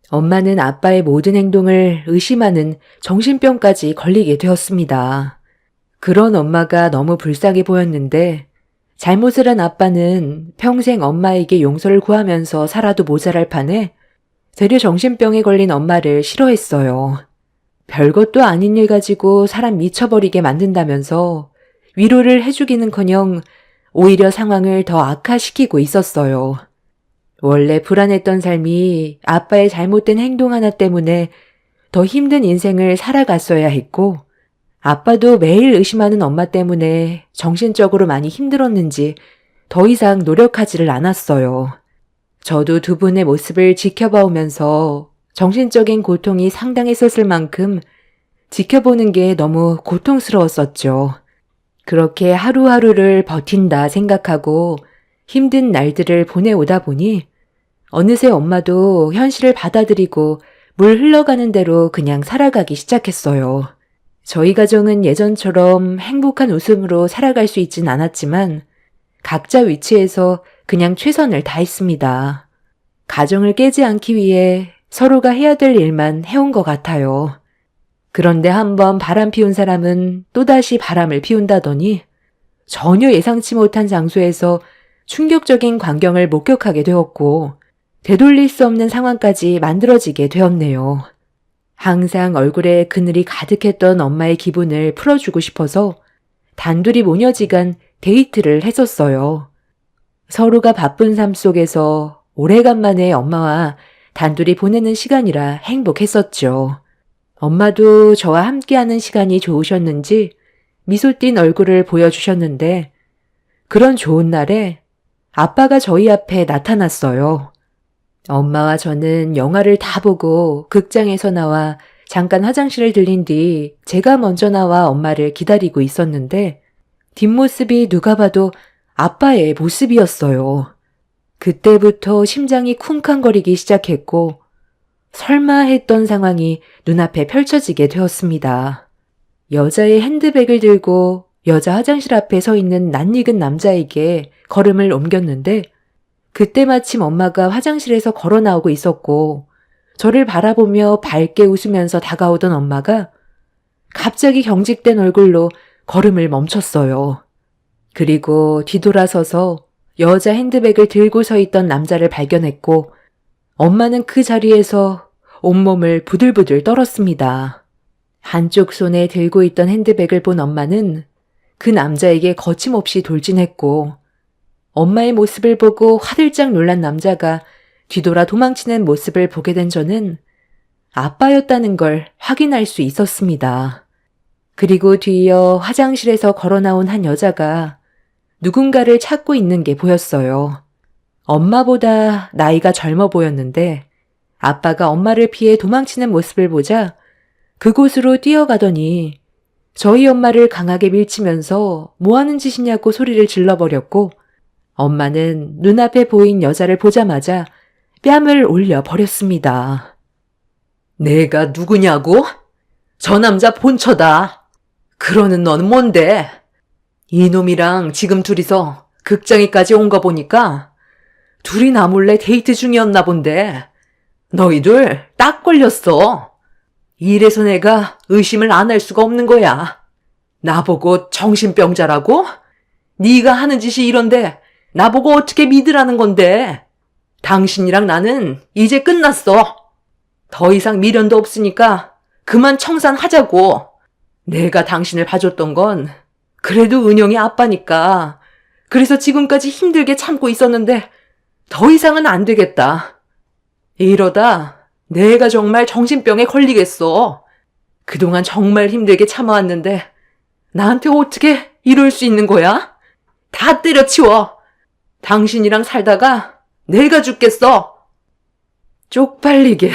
엄마는 아빠의 모든 행동을 의심하는 정신병까지 걸리게 되었습니다. 그런 엄마가 너무 불쌍해 보였는데 잘못을 한 아빠는 평생 엄마에게 용서를 구하면서 살아도 모자랄 판에 되려 정신병에 걸린 엄마를 싫어했어요. 별것도 아닌 일 가지고 사람 미쳐버리게 만든다면서 위로를 해주기는커녕 오히려 상황을 더 악화시키고 있었어요. 원래 불안했던 삶이 아빠의 잘못된 행동 하나 때문에 더 힘든 인생을 살아갔어야 했고 아빠도 매일 의심하는 엄마 때문에 정신적으로 많이 힘들었는지 더 이상 노력하지를 않았어요. 저도 두 분의 모습을 지켜봐 오면서 정신적인 고통이 상당했었을 만큼 지켜보는 게 너무 고통스러웠었죠. 그렇게 하루하루를 버틴다 생각하고 힘든 날들을 보내오다 보니 어느새 엄마도 현실을 받아들이고 물 흘러가는 대로 그냥 살아가기 시작했어요. 저희 가정은 예전처럼 행복한 웃음으로 살아갈 수 있진 않았지만 각자 위치에서 그냥 최선을 다했습니다. 가정을 깨지 않기 위해 서로가 해야 될 일만 해온 것 같아요. 그런데 한번 바람 피운 사람은 또다시 바람을 피운다더니 전혀 예상치 못한 장소에서 충격적인 광경을 목격하게 되었고 되돌릴 수 없는 상황까지 만들어지게 되었네요. 항상 얼굴에 그늘이 가득했던 엄마의 기분을 풀어주고 싶어서 단둘이 모녀지간 데이트를 했었어요. 서로가 바쁜 삶 속에서 오래간만에 엄마와 단둘이 보내는 시간이라 행복했었죠. 엄마도 저와 함께하는 시간이 좋으셨는지 미소 띤 얼굴을 보여주셨는데 그런 좋은 날에 아빠가 저희 앞에 나타났어요. 엄마와 저는 영화를 다 보고 극장에서 나와 잠깐 화장실을 들린 뒤 제가 먼저 나와 엄마를 기다리고 있었는데 뒷모습이 누가 봐도 아빠의 모습이었어요. 그때부터 심장이 쿵쾅거리기 시작했고 설마 했던 상황이 눈앞에 펼쳐지게 되었습니다. 여자의 핸드백을 들고 여자 화장실 앞에 서 있는 낯익은 남자에게 걸음을 옮겼는데 그때 마침 엄마가 화장실에서 걸어 나오고 있었고 저를 바라보며 밝게 웃으면서 다가오던 엄마가 갑자기 경직된 얼굴로 걸음을 멈췄어요. 그리고 뒤돌아서서 여자 핸드백을 들고 서 있던 남자를 발견했고 엄마는 그 자리에서 온몸을 부들부들 떨었습니다. 한쪽 손에 들고 있던 핸드백을 본 엄마는 그 남자에게 거침없이 돌진했고 엄마의 모습을 보고 화들짝 놀란 남자가 뒤돌아 도망치는 모습을 보게 된 저는 아빠였다는 걸 확인할 수 있었습니다. 그리고 뒤이어 화장실에서 걸어 나온 한 여자가 누군가를 찾고 있는 게 보였어요. 엄마보다 나이가 젊어 보였는데 아빠가 엄마를 피해 도망치는 모습을 보자 그곳으로 뛰어가더니 저희 엄마를 강하게 밀치면서 뭐 하는 짓이냐고 소리를 질러버렸고 엄마는 눈앞에 보인 여자를 보자마자 뺨을 올려 버렸습니다. 내가 누구냐고? 저 남자 본처다. 그러는 너는 뭔데? 이놈이랑 지금 둘이서 극장에까지 온 거 보니까 둘이 나 몰래 데이트 중이었나 본데 너희들 딱 걸렸어. 이래서 내가 의심을 안 할 수가 없는 거야. 나보고 정신병자라고? 네가 하는 짓이 이런데 나보고 어떻게 믿으라는 건데? 당신이랑 나는 이제 끝났어. 더 이상 미련도 없으니까 그만 청산하자고. 내가 당신을 봐줬던 건 그래도 은영이 아빠니까. 그래서 지금까지 힘들게 참고 있었는데 더 이상은 안 되겠다. 이러다 내가 정말 정신병에 걸리겠어. 그동안 정말 힘들게 참아왔는데 나한테 어떻게 이럴 수 있는 거야? 다 때려치워. 당신이랑 살다가 내가 죽겠어. 쪽팔리게.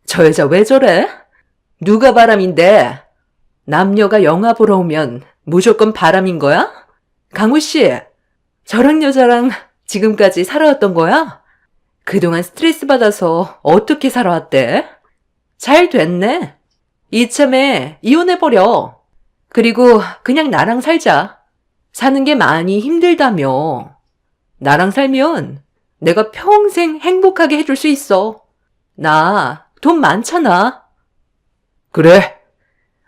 저 여자 왜 저래? 누가 바람인데? 남녀가 영화 보러 오면 무조건 바람인 거야? 강우 씨, 저랑 여자랑 지금까지 살아왔던 거야? 그동안 스트레스 받아서 어떻게 살아왔대? 잘 됐네. 이참에 이혼해버려. 그리고 그냥 나랑 살자. 사는 게 많이 힘들다며. 나랑 살면 내가 평생 행복하게 해줄 수 있어. 나 돈 많잖아. 그래.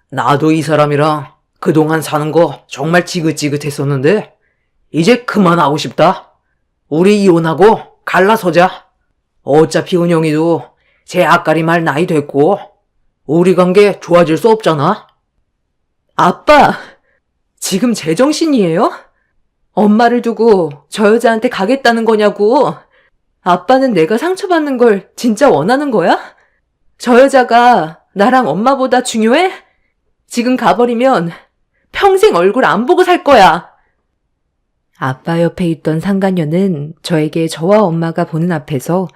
나도 이 사람이랑 그동안 사는 거 정말 지긋지긋했었는데 이제 그만하고 싶다. 우리 이혼하고 갈라서자. 어차피 은영이도 제 앞가림할 나이 됐고 우리 관계 좋아질 수 없잖아. 아빠, 지금 제정신이에요? 엄마를 두고 저 여자한테 가겠다는 거냐고. 아빠는 내가 상처받는 걸 진짜 원하는 거야? 저 여자가 나랑 엄마보다 중요해? 지금 가버리면 평생 얼굴 안 보고 살 거야. 아빠 옆에 있던 상간녀는 저에게 저와 엄마가 보는 앞에서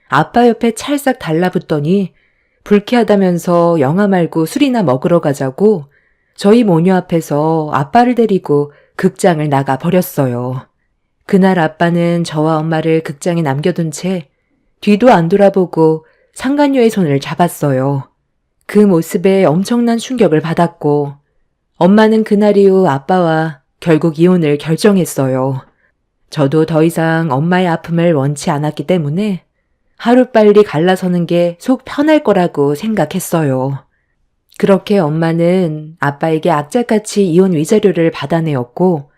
아빠 옆에 찰싹 달라붙더니 불쾌하다면서 영화 말고 술이나 먹으러 가자고 저희 모녀 앞에서 아빠를 데리고 극장을 나가 버렸어요. 그날 아빠는 저와 엄마를 극장에 남겨둔 채 뒤도 안 돌아보고 상간녀의 손을 잡았어요. 그 모습에 엄청난 충격을 받았고 엄마는 그날 이후 아빠와 결국 이혼을 결정했어요. 저도 더 이상 엄마의 아픔을 원치 않았기 때문에 하루빨리 갈라서는 게 속 편할 거라고 생각했어요. 그렇게 엄마는 아빠에게 악착같이 이혼 위자료를 받아내었고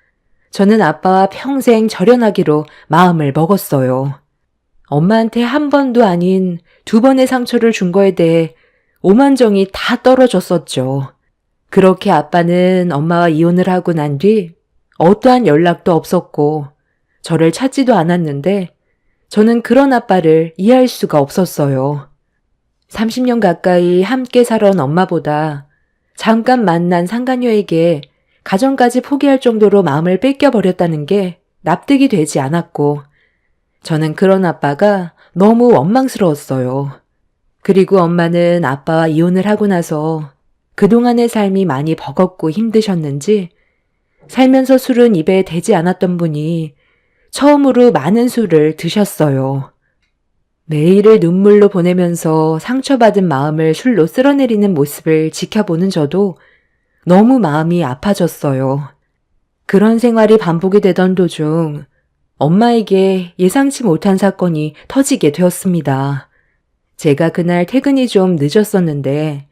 저는 아빠와 평생 절연하기로 마음을 먹었어요. 엄마한테 한 번도 아닌 2번의 상처를 준 거에 대해 오만정이 다 떨어졌었죠. 그렇게 아빠는 엄마와 이혼을 하고 난 뒤 어떠한 연락도 없었고 저를 찾지도 않았는데 저는 그런 아빠를 이해할 수가 없었어요. 30년 가까이 함께 살아온 엄마보다 잠깐 만난 상간녀에게 가정까지 포기할 정도로 마음을 뺏겨버렸다는 게 납득이 되지 않았고 저는 그런 아빠가 너무 원망스러웠어요. 그리고 엄마는 아빠와 이혼을 하고 나서 그동안의 삶이 많이 버겁고 힘드셨는지 살면서 술은 입에 대지 않았던 분이 처음으로 많은 술을 드셨어요. 매일을 눈물로 보내면서 상처받은 마음을 술로 쓸어내리는 모습을 지켜보는 저도 너무 마음이 아파졌어요. 그런 생활이 반복이 되던 도중 엄마에게 예상치 못한 사건이 터지게 되었습니다. 제가 그날 퇴근이 좀 늦었었는데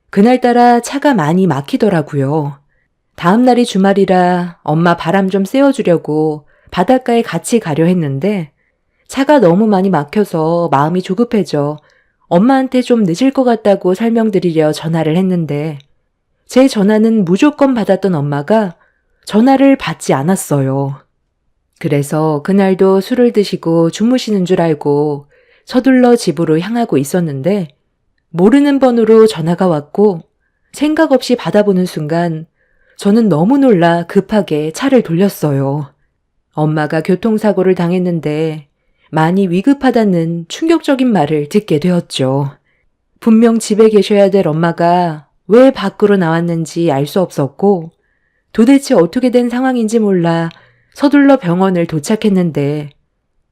그날따라 차가 많이 막히더라고요. 다음 날이 주말이라 엄마 바람 좀 쐬어주려고 바닷가에 같이 가려 했는데 차가 너무 많이 막혀서 마음이 조급해져 엄마한테 좀 늦을 것 같다고 설명드리려 전화를 했는데 제 전화는 무조건 받았던 엄마가 전화를 받지 않았어요. 그래서 그날도 술을 드시고 주무시는 줄 알고 서둘러 집으로 향하고 있었는데 모르는 번호로 전화가 왔고 생각 없이 받아보는 순간 저는 너무 놀라 급하게 차를 돌렸어요. 엄마가 교통사고를 당했는데 많이 위급하다는 충격적인 말을 듣게 되었죠. 분명 집에 계셔야 될 엄마가 왜 밖으로 나왔는지 알 수 없었고 도대체 어떻게 된 상황인지 몰라 서둘러 병원을 도착했는데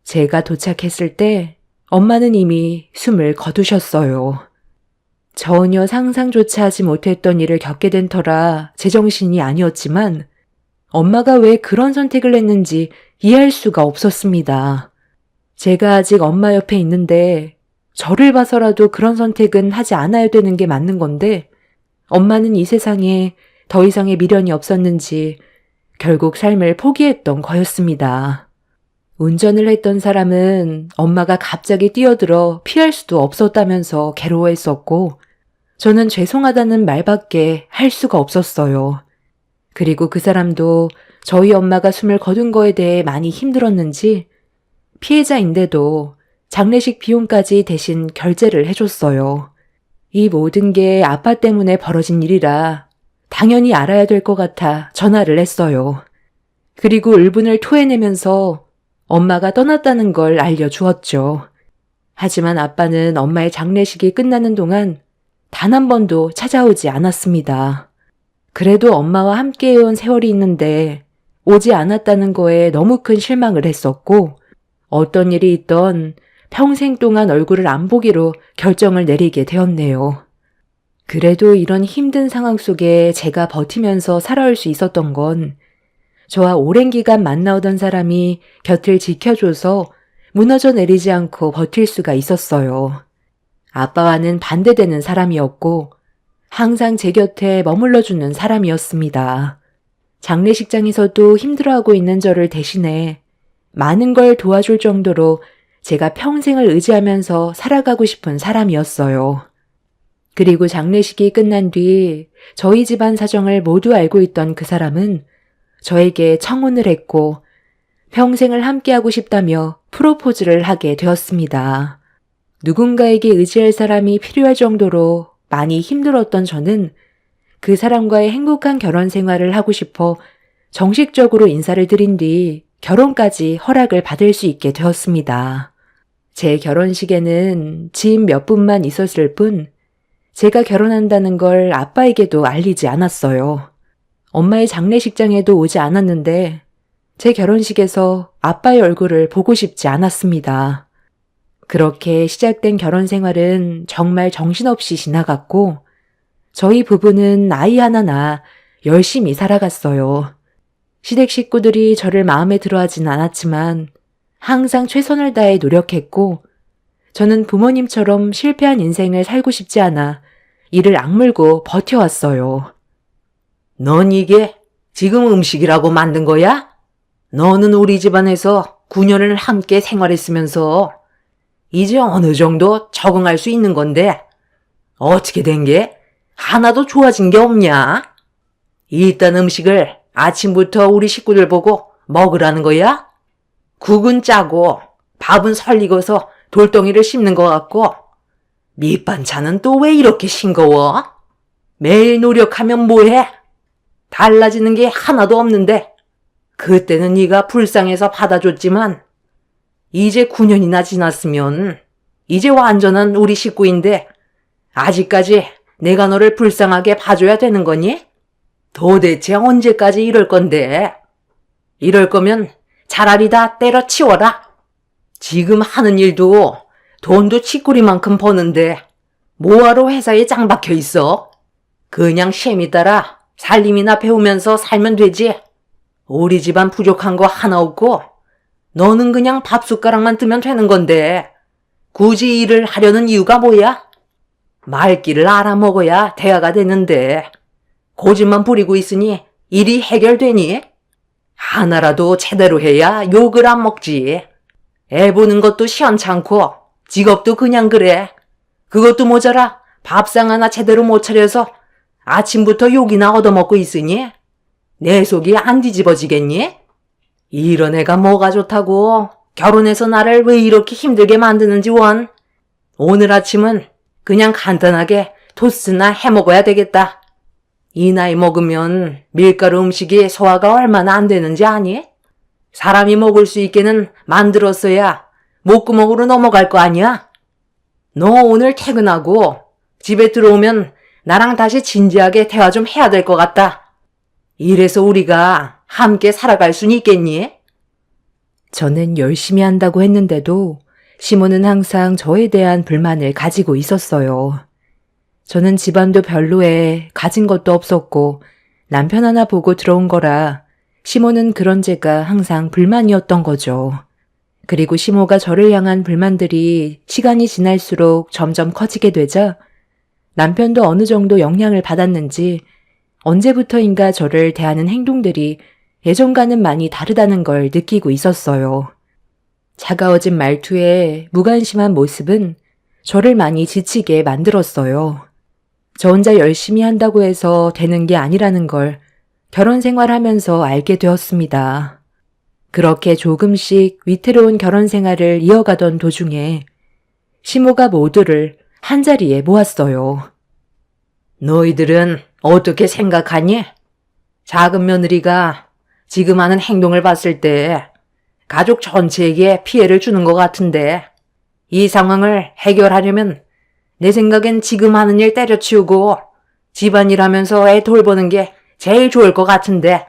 제가 도착했을 때 엄마는 이미 숨을 거두셨어요. 전혀 상상조차 하지 못했던 일을 겪게 된 터라 제정신이 아니었지만 엄마가 왜 그런 선택을 했는지 이해할 수가 없었습니다. 제가 아직 엄마 옆에 있는데 저를 봐서라도 그런 선택은 하지 않아야 되는 게 맞는 건데 엄마는 이 세상에 더 이상의 미련이 없었는지 결국 삶을 포기했던 거였습니다. 운전을 했던 사람은 엄마가 갑자기 뛰어들어 피할 수도 없었다면서 괴로워했었고 저는 죄송하다는 말밖에 할 수가 없었어요. 그리고 그 사람도 저희 엄마가 숨을 거둔 거에 대해 많이 힘들었는지 피해자인데도 장례식 비용까지 대신 결제를 해줬어요. 이 모든 게 아빠 때문에 벌어진 일이라 당연히 알아야 될 것 같아 전화를 했어요. 그리고 울분을 토해내면서 엄마가 떠났다는 걸 알려주었죠. 하지만 아빠는 엄마의 장례식이 끝나는 동안 단 한 번도 찾아오지 않았습니다. 그래도 엄마와 함께해온 세월이 있는데 오지 않았다는 거에 너무 큰 실망을 했었고 어떤 일이 있던 평생 동안 얼굴을 안 보기로 결정을 내리게 되었네요. 그래도 이런 힘든 상황 속에 제가 버티면서 살아올 수 있었던 건 저와 오랜 기간 만나오던 사람이 곁을 지켜줘서 무너져 내리지 않고 버틸 수가 있었어요. 아빠와는 반대되는 사람이었고 항상 제 곁에 머물러주는 사람이었습니다. 장례식장에서도 힘들어하고 있는 저를 대신해 많은 걸 도와줄 정도로 제가 평생을 의지하면서 살아가고 싶은 사람이었어요. 그리고 장례식이 끝난 뒤 저희 집안 사정을 모두 알고 있던 그 사람은 저에게 청혼을 했고 평생을 함께하고 싶다며 프로포즈를 하게 되었습니다. 누군가에게 의지할 사람이 필요할 정도로 많이 힘들었던 저는 그 사람과의 행복한 결혼 생활을 하고 싶어 정식적으로 인사를 드린 뒤 결혼까지 허락을 받을 수 있게 되었습니다. 제 결혼식에는 지인 몇 분만 있었을 뿐 제가 결혼한다는 걸 아빠에게도 알리지 않았어요. 엄마의 장례식장에도 오지 않았는데 제 결혼식에서 아빠의 얼굴을 보고 싶지 않았습니다. 그렇게 시작된 결혼 생활은 정말 정신없이 지나갔고 저희 부부는 아이 하나 낳아 열심히 살아갔어요. 시댁 식구들이 저를 마음에 들어하진 않았지만 항상 최선을 다해 노력했고 저는 부모님처럼 실패한 인생을 살고 싶지 않아 이를 악물고 버텨왔어요. 넌 이게 지금 음식이라고 만든 거야? 너는 우리 집안에서 9년을 함께 생활했으면서 이제 어느 정도 적응할 수 있는 건데 어떻게 된 게 하나도 좋아진 게 없냐? 이딴 음식을 아침부터 우리 식구들 보고 먹으라는 거야? 국은 짜고 밥은 설익어서 돌덩이를 씹는 것 같고 밑반찬은 또 왜 이렇게 싱거워? 매일 노력하면 뭐해? 달라지는 게 하나도 없는데 그때는 네가 불쌍해서 받아줬지만 이제 9년이나 지났으면 이제 완전한 우리 식구인데 아직까지 내가 너를 불쌍하게 봐줘야 되는 거니? 도대체 언제까지 이럴 건데? 이럴 거면 차라리 다 때려치워라. 지금 하는 일도 돈도 치꾸리만큼 버는데 뭐하러 회사에 짱 박혀 있어? 그냥 셈이 따라 살림이나 배우면서 살면 되지. 우리 집안 부족한 거 하나 없고 너는 그냥 밥숟가락만 뜨면 되는 건데 굳이 일을 하려는 이유가 뭐야? 말귀를 알아먹어야 대화가 되는데 고집만 부리고 있으니 일이 해결되니? 하나라도 제대로 해야 욕을 안 먹지. 애 보는 것도 시원찮고 직업도 그냥 그래. 그것도 모자라 밥상 하나 제대로 못 차려서 아침부터 욕이나 얻어먹고 있으니 내 속이 안 뒤집어지겠니? 이런 애가 뭐가 좋다고 결혼해서 나를 왜 이렇게 힘들게 만드는지 원. 오늘 아침은 그냥 간단하게 토스트나 해먹어야 되겠다. 이 나이 먹으면 밀가루 음식이 소화가 얼마나 안 되는지 아니? 사람이 먹을 수 있게는 만들었어야 목구멍으로 넘어갈 거 아니야? 너 오늘 퇴근하고 집에 들어오면 나랑 다시 진지하게 대화 좀 해야 될 것 같다. 이래서 우리가 함께 살아갈 순 있겠니? 저는 열심히 한다고 했는데도 시모는 항상 저에 대한 불만을 가지고 있었어요. 저는 집안도 별로에 가진 것도 없었고 남편 하나 보고 들어온 거라 시모는 그런 제가 항상 불만이었던 거죠. 그리고 시모가 저를 향한 불만들이 시간이 지날수록 점점 커지게 되자 남편도 어느 정도 영향을 받았는지 언제부터인가 저를 대하는 행동들이 예전과는 많이 다르다는 걸 느끼고 있었어요. 차가워진 말투에 무관심한 모습은 저를 많이 지치게 만들었어요. 저 혼자 열심히 한다고 해서 되는 게 아니라는 걸 결혼 생활하면서 알게 되었습니다. 그렇게 조금씩 위태로운 결혼 생활을 이어가던 도중에 시모가 모두를 한자리에 모았어요. 너희들은 어떻게 생각하니? 작은 며느리가 지금 하는 행동을 봤을 때 가족 전체에게 피해를 주는 것 같은데 이 상황을 해결하려면 내 생각엔 지금 하는 일 때려치우고 집안일 하면서 애 돌보는 게 제일 좋을 것 같은데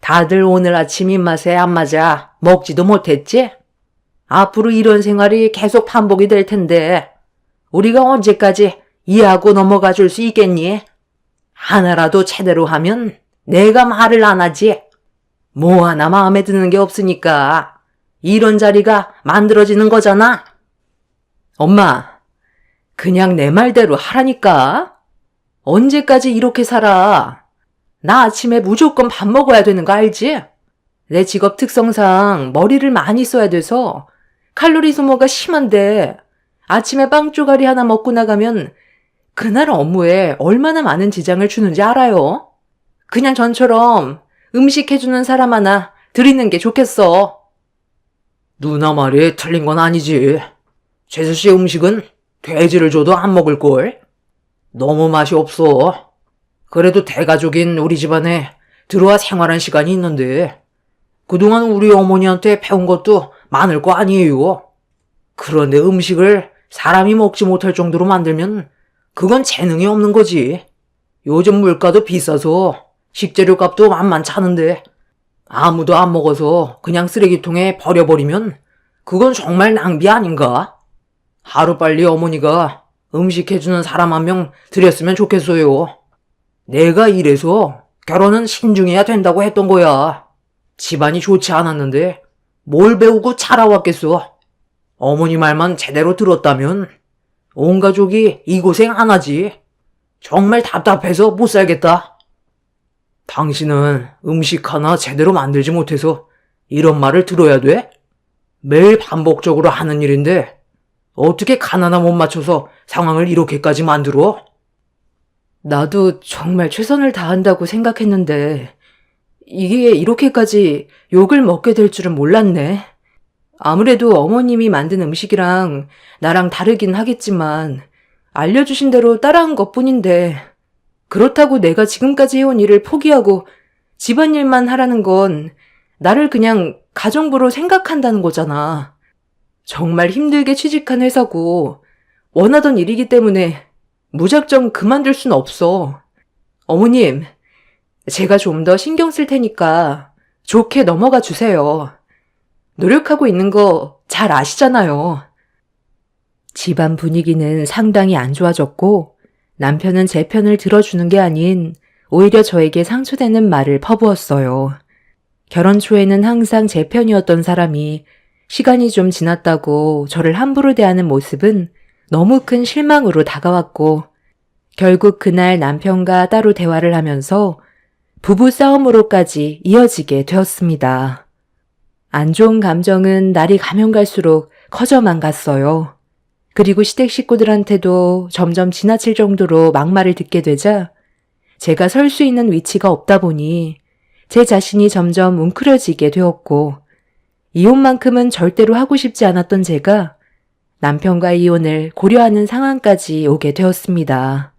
다들 오늘 아침 입맛에 안 맞아 먹지도 못했지? 앞으로 이런 생활이 계속 반복이 될 텐데 우리가 언제까지 이해하고 넘어가 줄 수 있겠니? 하나라도 제대로 하면 내가 말을 안 하지. 뭐 하나 마음에 드는 게 없으니까 이런 자리가 만들어지는 거잖아. 엄마, 그냥 내 말대로 하라니까. 언제까지 이렇게 살아? 나 아침에 무조건 밥 먹어야 되는 거 알지? 내 직업 특성상 머리를 많이 써야 돼서 칼로리 소모가 심한데 아침에 빵 쪼가리 하나 먹고 나가면 그날 업무에 얼마나 많은 지장을 주는지 알아요? 그냥 전처럼 음식 해주는 사람 하나 드리는 게 좋겠어. 누나 말이 틀린 건 아니지. 재수 씨 음식은 돼지를 줘도 안 먹을걸? 너무 맛이 없어. 그래도 대가족인 우리 집안에 들어와 생활한 시간이 있는데 그동안 우리 어머니한테 배운 것도 많을 거 아니에요. 그런데 음식을 사람이 먹지 못할 정도로 만들면 그건 재능이 없는 거지. 요즘 물가도 비싸서 식재료 값도 만만치 않은데 아무도 안 먹어서 그냥 쓰레기통에 버려버리면 그건 정말 낭비 아닌가? 하루빨리 어머니가 음식 해주는 사람 한 명 들였으면 좋겠어요. 내가 이래서 결혼은 신중해야 된다고 했던 거야. 집안이 좋지 않았는데 뭘 배우고 자라왔겠어. 어머니 말만 제대로 들었다면 온 가족이 이 고생 안 하지. 정말 답답해서 못 살겠다. 당신은 음식 하나 제대로 만들지 못해서 이런 말을 들어야 돼? 매일 반복적으로 하는 일인데 어떻게 간 하나 못 맞춰서 상황을 이렇게까지 만들어? 나도 정말 최선을 다한다고 생각했는데 이게 이렇게까지 욕을 먹게 될 줄은 몰랐네. 아무래도 어머님이 만든 음식이랑 나랑 다르긴 하겠지만 알려주신 대로 따라한 것뿐인데 그렇다고 내가 지금까지 해온 일을 포기하고 집안일만 하라는 건 나를 그냥 가정부로 생각한다는 거잖아. 정말 힘들게 취직한 회사고 원하던 일이기 때문에 무작정 그만둘 순 없어. 어머님, 제가 좀 더 신경 쓸 테니까 좋게 넘어가 주세요. 노력하고 있는 거 잘 아시잖아요. 집안 분위기는 상당히 안 좋아졌고 남편은 제 편을 들어주는 게 아닌 오히려 저에게 상처되는 말을 퍼부었어요. 결혼 초에는 항상 제 편이었던 사람이 시간이 좀 지났다고 저를 함부로 대하는 모습은 너무 큰 실망으로 다가왔고 결국 그날 남편과 따로 대화를 하면서 부부 싸움으로까지 이어지게 되었습니다. 안 좋은 감정은 날이 가면 갈수록 커져만 갔어요. 그리고 시댁 식구들한테도 점점 지나칠 정도로 막말을 듣게 되자 제가 설 수 있는 위치가 없다 보니 제 자신이 점점 웅크려지게 되었고 이혼만큼은 절대로 하고 싶지 않았던 제가 남편과 이혼을 고려하는 상황까지 오게 되었습니다.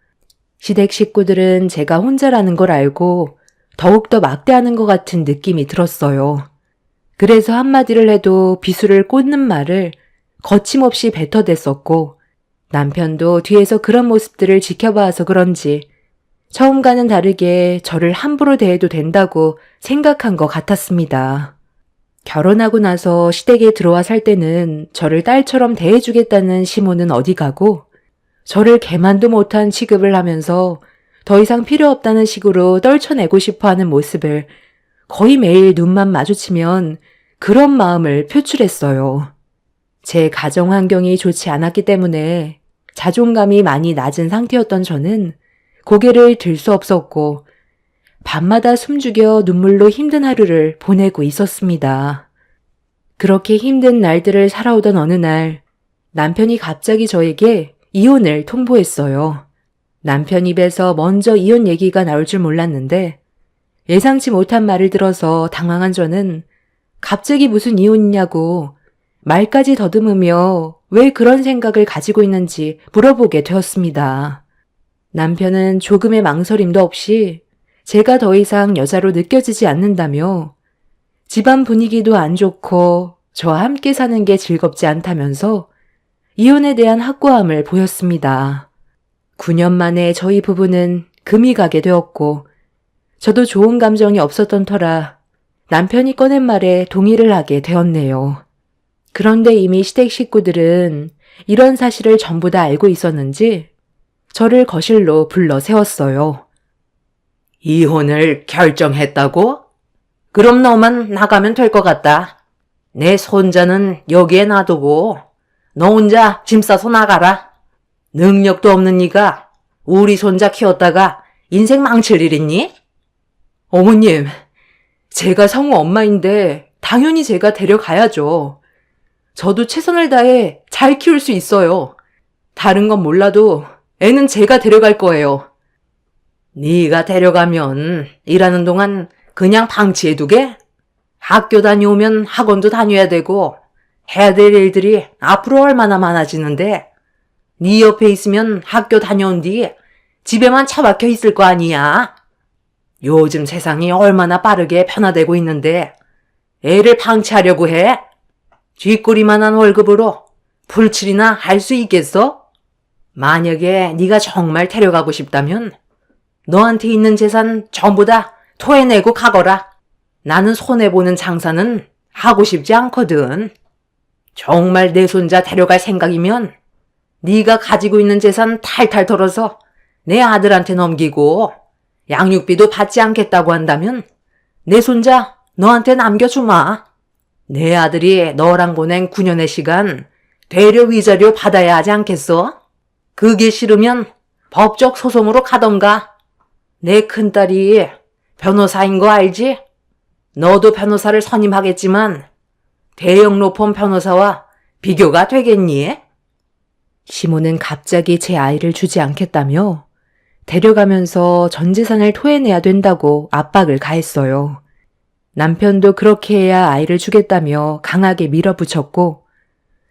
시댁 식구들은 제가 혼자라는 걸 알고 더욱더 막대하는 것 같은 느낌이 들었어요. 그래서 한마디를 해도 비수를 꽂는 말을 거침없이 뱉어댔었고 남편도 뒤에서 그런 모습들을 지켜봐서 그런지 처음과는 다르게 저를 함부로 대해도 된다고 생각한 것 같았습니다. 결혼하고 나서 시댁에 들어와 살 때는 저를 딸처럼 대해주겠다는 시모는 어디 가고 저를 개만도 못한 취급을 하면서 더 이상 필요 없다는 식으로 떨쳐내고 싶어하는 모습을 거의 매일 눈만 마주치면 그런 마음을 표출했어요. 제 가정 환경이 좋지 않았기 때문에 자존감이 많이 낮은 상태였던 저는 고개를 들 수 없었고 밤마다 숨죽여 눈물로 힘든 하루를 보내고 있었습니다. 그렇게 힘든 날들을 살아오던 어느 날 남편이 갑자기 저에게 이혼을 통보했어요. 남편 입에서 먼저 이혼 얘기가 나올 줄 몰랐는데 예상치 못한 말을 들어서 당황한 저는 갑자기 무슨 이혼이냐고 말까지 더듬으며 왜 그런 생각을 가지고 있는지 물어보게 되었습니다. 남편은 조금의 망설임도 없이 제가 더 이상 여자로 느껴지지 않는다며 집안 분위기도 안 좋고 저와 함께 사는 게 즐겁지 않다면서 이혼에 대한 확고함을 보였습니다. 9년 만에 저희 부부는 금이 가게 되었고 저도 좋은 감정이 없었던 터라 남편이 꺼낸 말에 동의를 하게 되었네요. 그런데 이미 시댁 식구들은 이런 사실을 전부 다 알고 있었는지 저를 거실로 불러 세웠어요. 이혼을 결정했다고? 그럼 너만 나가면 될 것 같다. 내 손자는 여기에 놔두고 너 혼자 짐 싸서 나가라. 능력도 없는 네가 우리 손자 키웠다가 인생 망칠 일 있니? 어머님, 제가 성우 엄마인데 당연히 제가 데려가야죠. 저도 최선을 다해 잘 키울 수 있어요. 다른 건 몰라도 애는 제가 데려갈 거예요. 네가 데려가면 일하는 동안 그냥 방치해두게? 학교 다녀오면 학원도 다녀야 되고 해야 될 일들이 앞으로 얼마나 많아지는데 네 옆에 있으면 학교 다녀온 뒤 집에만 처박혀 있을 거 아니야. 요즘 세상이 얼마나 빠르게 변화되고 있는데 애를 방치하려고 해? 쥐꼬리만한 월급으로 풀칠이나 할 수 있겠어? 만약에 네가 정말 데려가고 싶다면 너한테 있는 재산 전부 다 토해내고 가거라. 나는 손해보는 장사는 하고 싶지 않거든. 정말 내 손자 데려갈 생각이면 네가 가지고 있는 재산 탈탈 털어서 내 아들한테 넘기고 양육비도 받지 않겠다고 한다면 내 손자 너한테 남겨주마. 내 아들이 너랑 보낸 9년의 시간 되려 위자료 받아야 하지 않겠어? 그게 싫으면 법적 소송으로 가던가. 내 큰딸이 변호사인 거 알지? 너도 변호사를 선임하겠지만 대형 로펌 변호사와 비교가 되겠니? 시모는 갑자기 제 아이를 주지 않겠다며 데려가면서 전 재산을 토해내야 된다고 압박을 가했어요. 남편도 그렇게 해야 아이를 주겠다며 강하게 밀어붙였고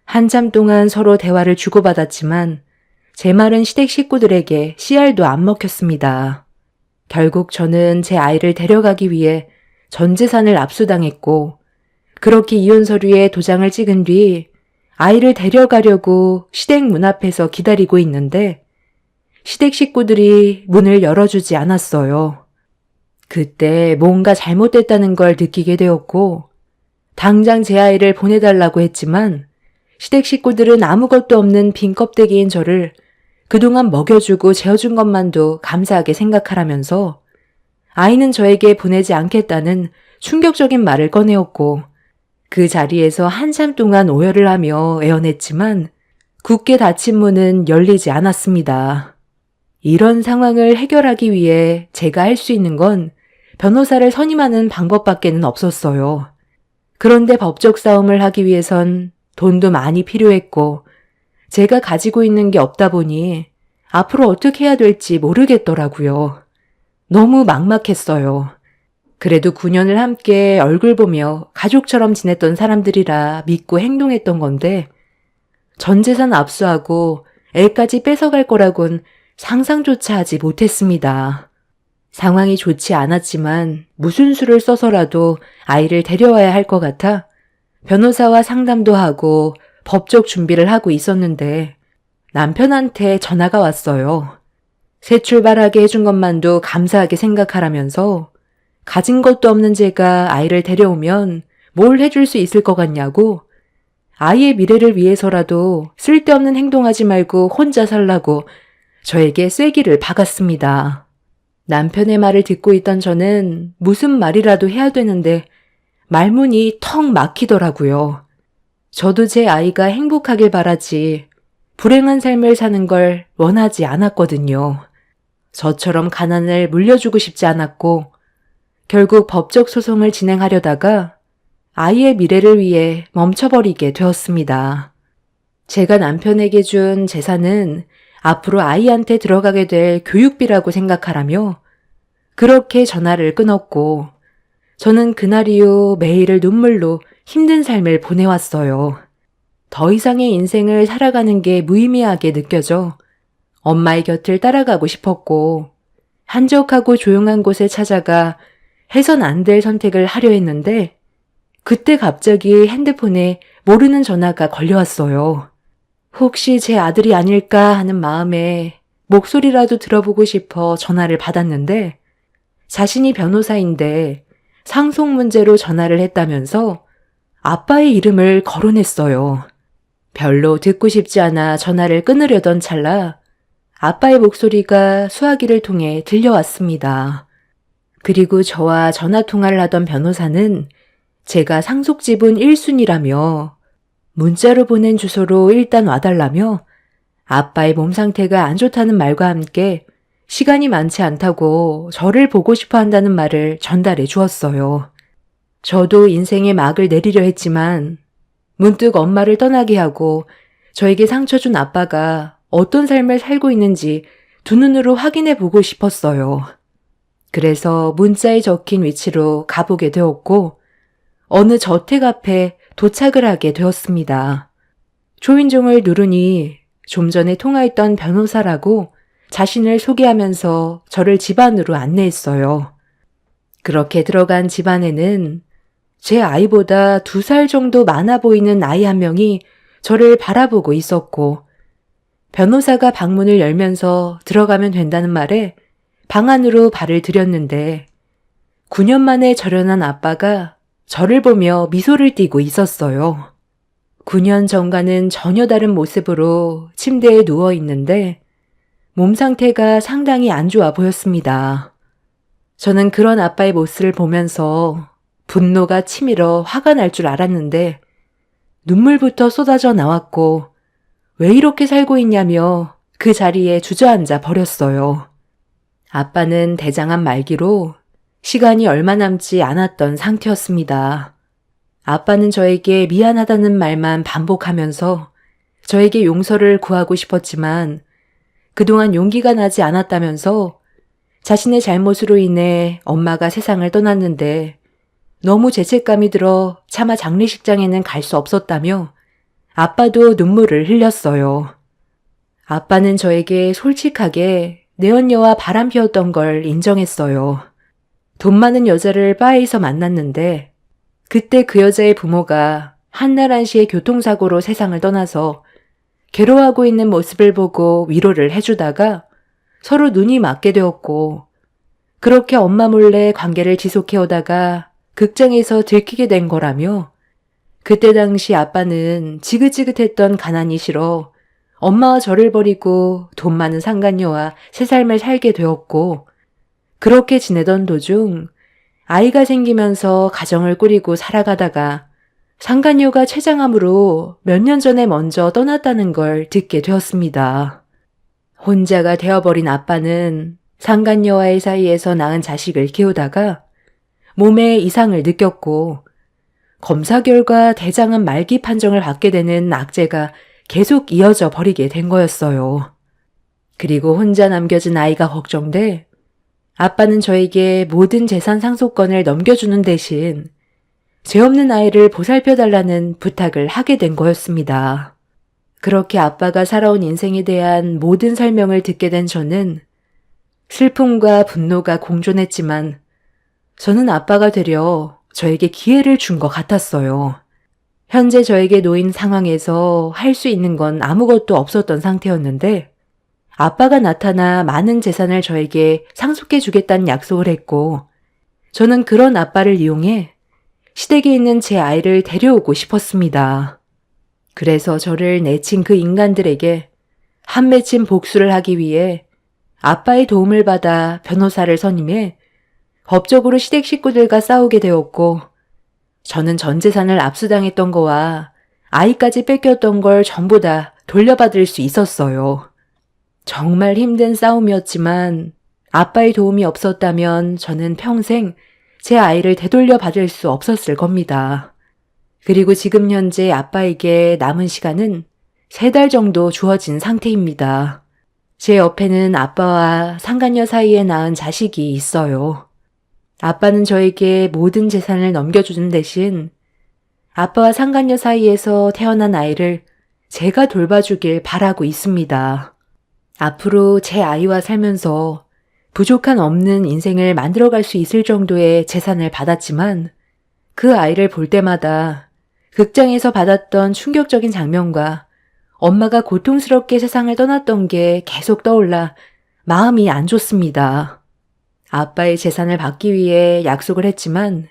한참 동안 서로 대화를 주고받았지만 제 말은 시댁 식구들에게 씨알도 안 먹혔습니다. 결국 저는 제 아이를 데려가기 위해 전 재산을 압수당했고 그렇게 이혼 서류에 도장을 찍은 뒤 아이를 데려가려고 시댁 문 앞에서 기다리고 있는데 시댁 식구들이 문을 열어주지 않았어요. 그때 뭔가 잘못됐다는 걸 느끼게 되었고 당장 제 아이를 보내달라고 했지만 시댁 식구들은 아무것도 없는 빈 껍데기인 저를 그동안 먹여주고 재워준 것만도 감사하게 생각하라면서 아이는 저에게 보내지 않겠다는 충격적인 말을 꺼내었고 그 자리에서 한참 동안 오열을 하며 애원했지만 굳게 닫힌 문은 열리지 않았습니다. 이런 상황을 해결하기 위해 제가 할 수 있는 건 변호사를 선임하는 방법밖에는 없었어요. 그런데 법적 싸움을 하기 위해선 돈도 많이 필요했고 제가 가지고 있는 게 없다 보니 앞으로 어떻게 해야 될지 모르겠더라고요. 너무 막막했어요. 그래도 9년을 함께 얼굴 보며 가족처럼 지냈던 사람들이라 믿고 행동했던 건데 전 재산 압수하고 애까지 뺏어갈 거라곤 상상조차 하지 못했습니다. 상황이 좋지 않았지만 무슨 수를 써서라도 아이를 데려와야 할 것 같아 변호사와 상담도 하고 법적 준비를 하고 있었는데 남편한테 전화가 왔어요. 새 출발하게 해준 것만도 감사하게 생각하라면서 가진 것도 없는 제가 아이를 데려오면 뭘 해줄 수 있을 것 같냐고 아이의 미래를 위해서라도 쓸데없는 행동하지 말고 혼자 살라고 저에게 쐐기를 박았습니다. 남편의 말을 듣고 있던 저는 무슨 말이라도 해야 되는데 말문이 턱 막히더라고요. 저도 제 아이가 행복하길 바라지 불행한 삶을 사는 걸 원하지 않았거든요. 저처럼 가난을 물려주고 싶지 않았고 결국 법적 소송을 진행하려다가 아이의 미래를 위해 멈춰버리게 되었습니다. 제가 남편에게 준 재산은 앞으로 아이한테 들어가게 될 교육비라고 생각하라며 그렇게 전화를 끊었고 저는 그날 이후 매일을 눈물로 힘든 삶을 보내왔어요. 더 이상의 인생을 살아가는 게 무의미하게 느껴져 엄마의 곁을 따라가고 싶었고 한적하고 조용한 곳에 찾아가 해선 안 될 선택을 하려 했는데 그때 갑자기 핸드폰에 모르는 전화가 걸려왔어요. 혹시 제 아들이 아닐까 하는 마음에 목소리라도 들어보고 싶어 전화를 받았는데 자신이 변호사인데 상속 문제로 전화를 했다면서 아빠의 이름을 거론했어요. 별로 듣고 싶지 않아 전화를 끊으려던 찰나 아빠의 목소리가 수화기를 통해 들려왔습니다. 그리고 저와 전화통화를 하던 변호사는 제가 상속지분 1순위라며 문자로 보낸 주소로 일단 와달라며 아빠의 몸 상태가 안 좋다는 말과 함께 시간이 많지 않다고 저를 보고 싶어 한다는 말을 전달해 주었어요. 저도 인생의 막을 내리려 했지만 문득 엄마를 떠나게 하고 저에게 상처 준 아빠가 어떤 삶을 살고 있는지 두 눈으로 확인해 보고 싶었어요. 그래서 문자에 적힌 위치로 가보게 되었고 어느 저택 앞에 도착을 하게 되었습니다. 초인종을 누르니 좀 전에 통화했던 변호사라고 자신을 소개하면서 저를 집 안으로 안내했어요. 그렇게 들어간 집 안에는 제 아이보다 2살 정도 많아 보이는 아이 한 명이 저를 바라보고 있었고 변호사가 방문을 열면서 들어가면 된다는 말에 방 안으로 발을 들였는데 9년 만에 절연한 아빠가 저를 보며 미소를 띠고 있었어요. 9년 전과는 전혀 다른 모습으로 침대에 누워 있는데 몸 상태가 상당히 안 좋아 보였습니다. 저는 그런 아빠의 모습을 보면서 분노가 치밀어 화가 날 줄 알았는데 눈물부터 쏟아져 나왔고 왜 이렇게 살고 있냐며 그 자리에 주저앉아 버렸어요. 아빠는 대장암 말기로 시간이 얼마 남지 않았던 상태였습니다. 아빠는 저에게 미안하다는 말만 반복하면서 저에게 용서를 구하고 싶었지만 그동안 용기가 나지 않았다면서 자신의 잘못으로 인해 엄마가 세상을 떠났는데 너무 죄책감이 들어 차마 장례식장에는 갈 수 없었다며 아빠도 눈물을 흘렸어요. 아빠는 저에게 솔직하게 내연녀와 바람 피웠던 걸 인정했어요. 돈 많은 여자를 바에서 만났는데 그때 그 여자의 부모가 한날한시에 교통사고로 세상을 떠나서 괴로워하고 있는 모습을 보고 위로를 해주다가 서로 눈이 맞게 되었고 그렇게 엄마 몰래 관계를 지속해오다가 극장에서 들키게 된 거라며 그때 당시 아빠는 지긋지긋했던 가난이 싫어 엄마와 저를 버리고 돈 많은 상간녀와 새 삶을 살게 되었고 그렇게 지내던 도중 아이가 생기면서 가정을 꾸리고 살아가다가 상간녀가 췌장암으로 몇 년 전에 먼저 떠났다는 걸 듣게 되었습니다. 혼자가 되어버린 아빠는 상간녀와의 사이에서 낳은 자식을 키우다가 몸에 이상을 느꼈고 검사 결과 대장암 말기 판정을 받게 되는 악재가 계속 이어져 버리게 된 거였어요. 그리고 혼자 남겨진 아이가 걱정돼 아빠는 저에게 모든 재산 상속권을 넘겨주는 대신 죄 없는 아이를 보살펴달라는 부탁을 하게 된 거였습니다. 그렇게 아빠가 살아온 인생에 대한 모든 설명을 듣게 된 저는 슬픔과 분노가 공존했지만 저는 아빠가 되려 저에게 기회를 준 것 같았어요. 현재 저에게 놓인 상황에서 할 수 있는 건 아무것도 없었던 상태였는데 아빠가 나타나 많은 재산을 저에게 상속해 주겠다는 약속을 했고 저는 그런 아빠를 이용해 시댁에 있는 제 아이를 데려오고 싶었습니다. 그래서 저를 내친 그 인간들에게 한 맺힌 복수를 하기 위해 아빠의 도움을 받아 변호사를 선임해 법적으로 시댁 식구들과 싸우게 되었고 저는 전 재산을 압수당했던 거와 아이까지 뺏겼던 걸 전부 다 돌려받을 수 있었어요. 정말 힘든 싸움이었지만 아빠의 도움이 없었다면 저는 평생 제 아이를 되돌려 받을 수 없었을 겁니다. 그리고 지금 현재 아빠에게 남은 시간은 3달 정도 주어진 상태입니다. 제 옆에는 아빠와 상간녀 사이에 낳은 자식이 있어요. 아빠는 저에게 모든 재산을 넘겨주는 대신 아빠와 상간녀 사이에서 태어난 아이를 제가 돌봐주길 바라고 있습니다. 앞으로 제 아이와 살면서 부족한 없는 인생을 만들어갈 수 있을 정도의 재산을 받았지만 그 아이를 볼 때마다 극장에서 받았던 충격적인 장면과 엄마가 고통스럽게 세상을 떠났던 게 계속 떠올라 마음이 안 좋습니다. 아빠의 재산을 받기 위해 약속을 했지만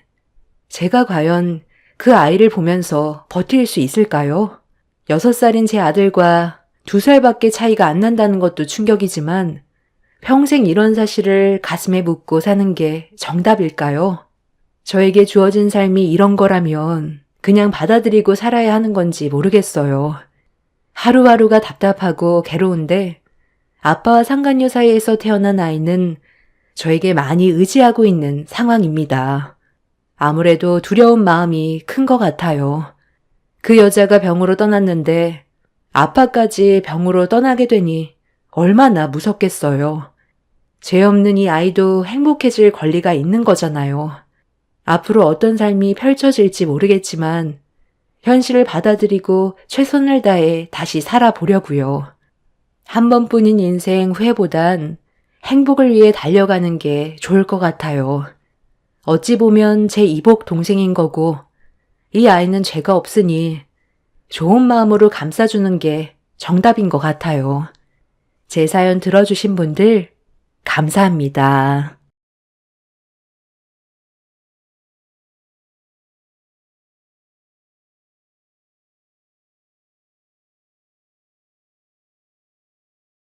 제가 과연 그 아이를 보면서 버틸 수 있을까요? 6살인 제 아들과 2살밖에 차이가 안 난다는 것도 충격이지만 평생 이런 사실을 가슴에 묻고 사는 게 정답일까요? 저에게 주어진 삶이 이런 거라면 그냥 받아들이고 살아야 하는 건지 모르겠어요. 하루하루가 답답하고 괴로운데 아빠와 상간녀 사이에서 태어난 아이는 저에게 많이 의지하고 있는 상황입니다. 아무래도 두려운 마음이 큰 것 같아요. 그 여자가 병으로 떠났는데 아빠까지 병으로 떠나게 되니 얼마나 무섭겠어요. 죄 없는 이 아이도 행복해질 권리가 있는 거잖아요. 앞으로 어떤 삶이 펼쳐질지 모르겠지만 현실을 받아들이고 최선을 다해 다시 살아보려고요. 한 번뿐인 인생 후회보단 행복을 위해 달려가는 게 좋을 것 같아요. 어찌 보면 제 이복 동생인 거고 이 아이는 죄가 없으니 좋은 마음으로 감싸주는 게 정답인 것 같아요. 제 사연 들어주신 분들 감사합니다.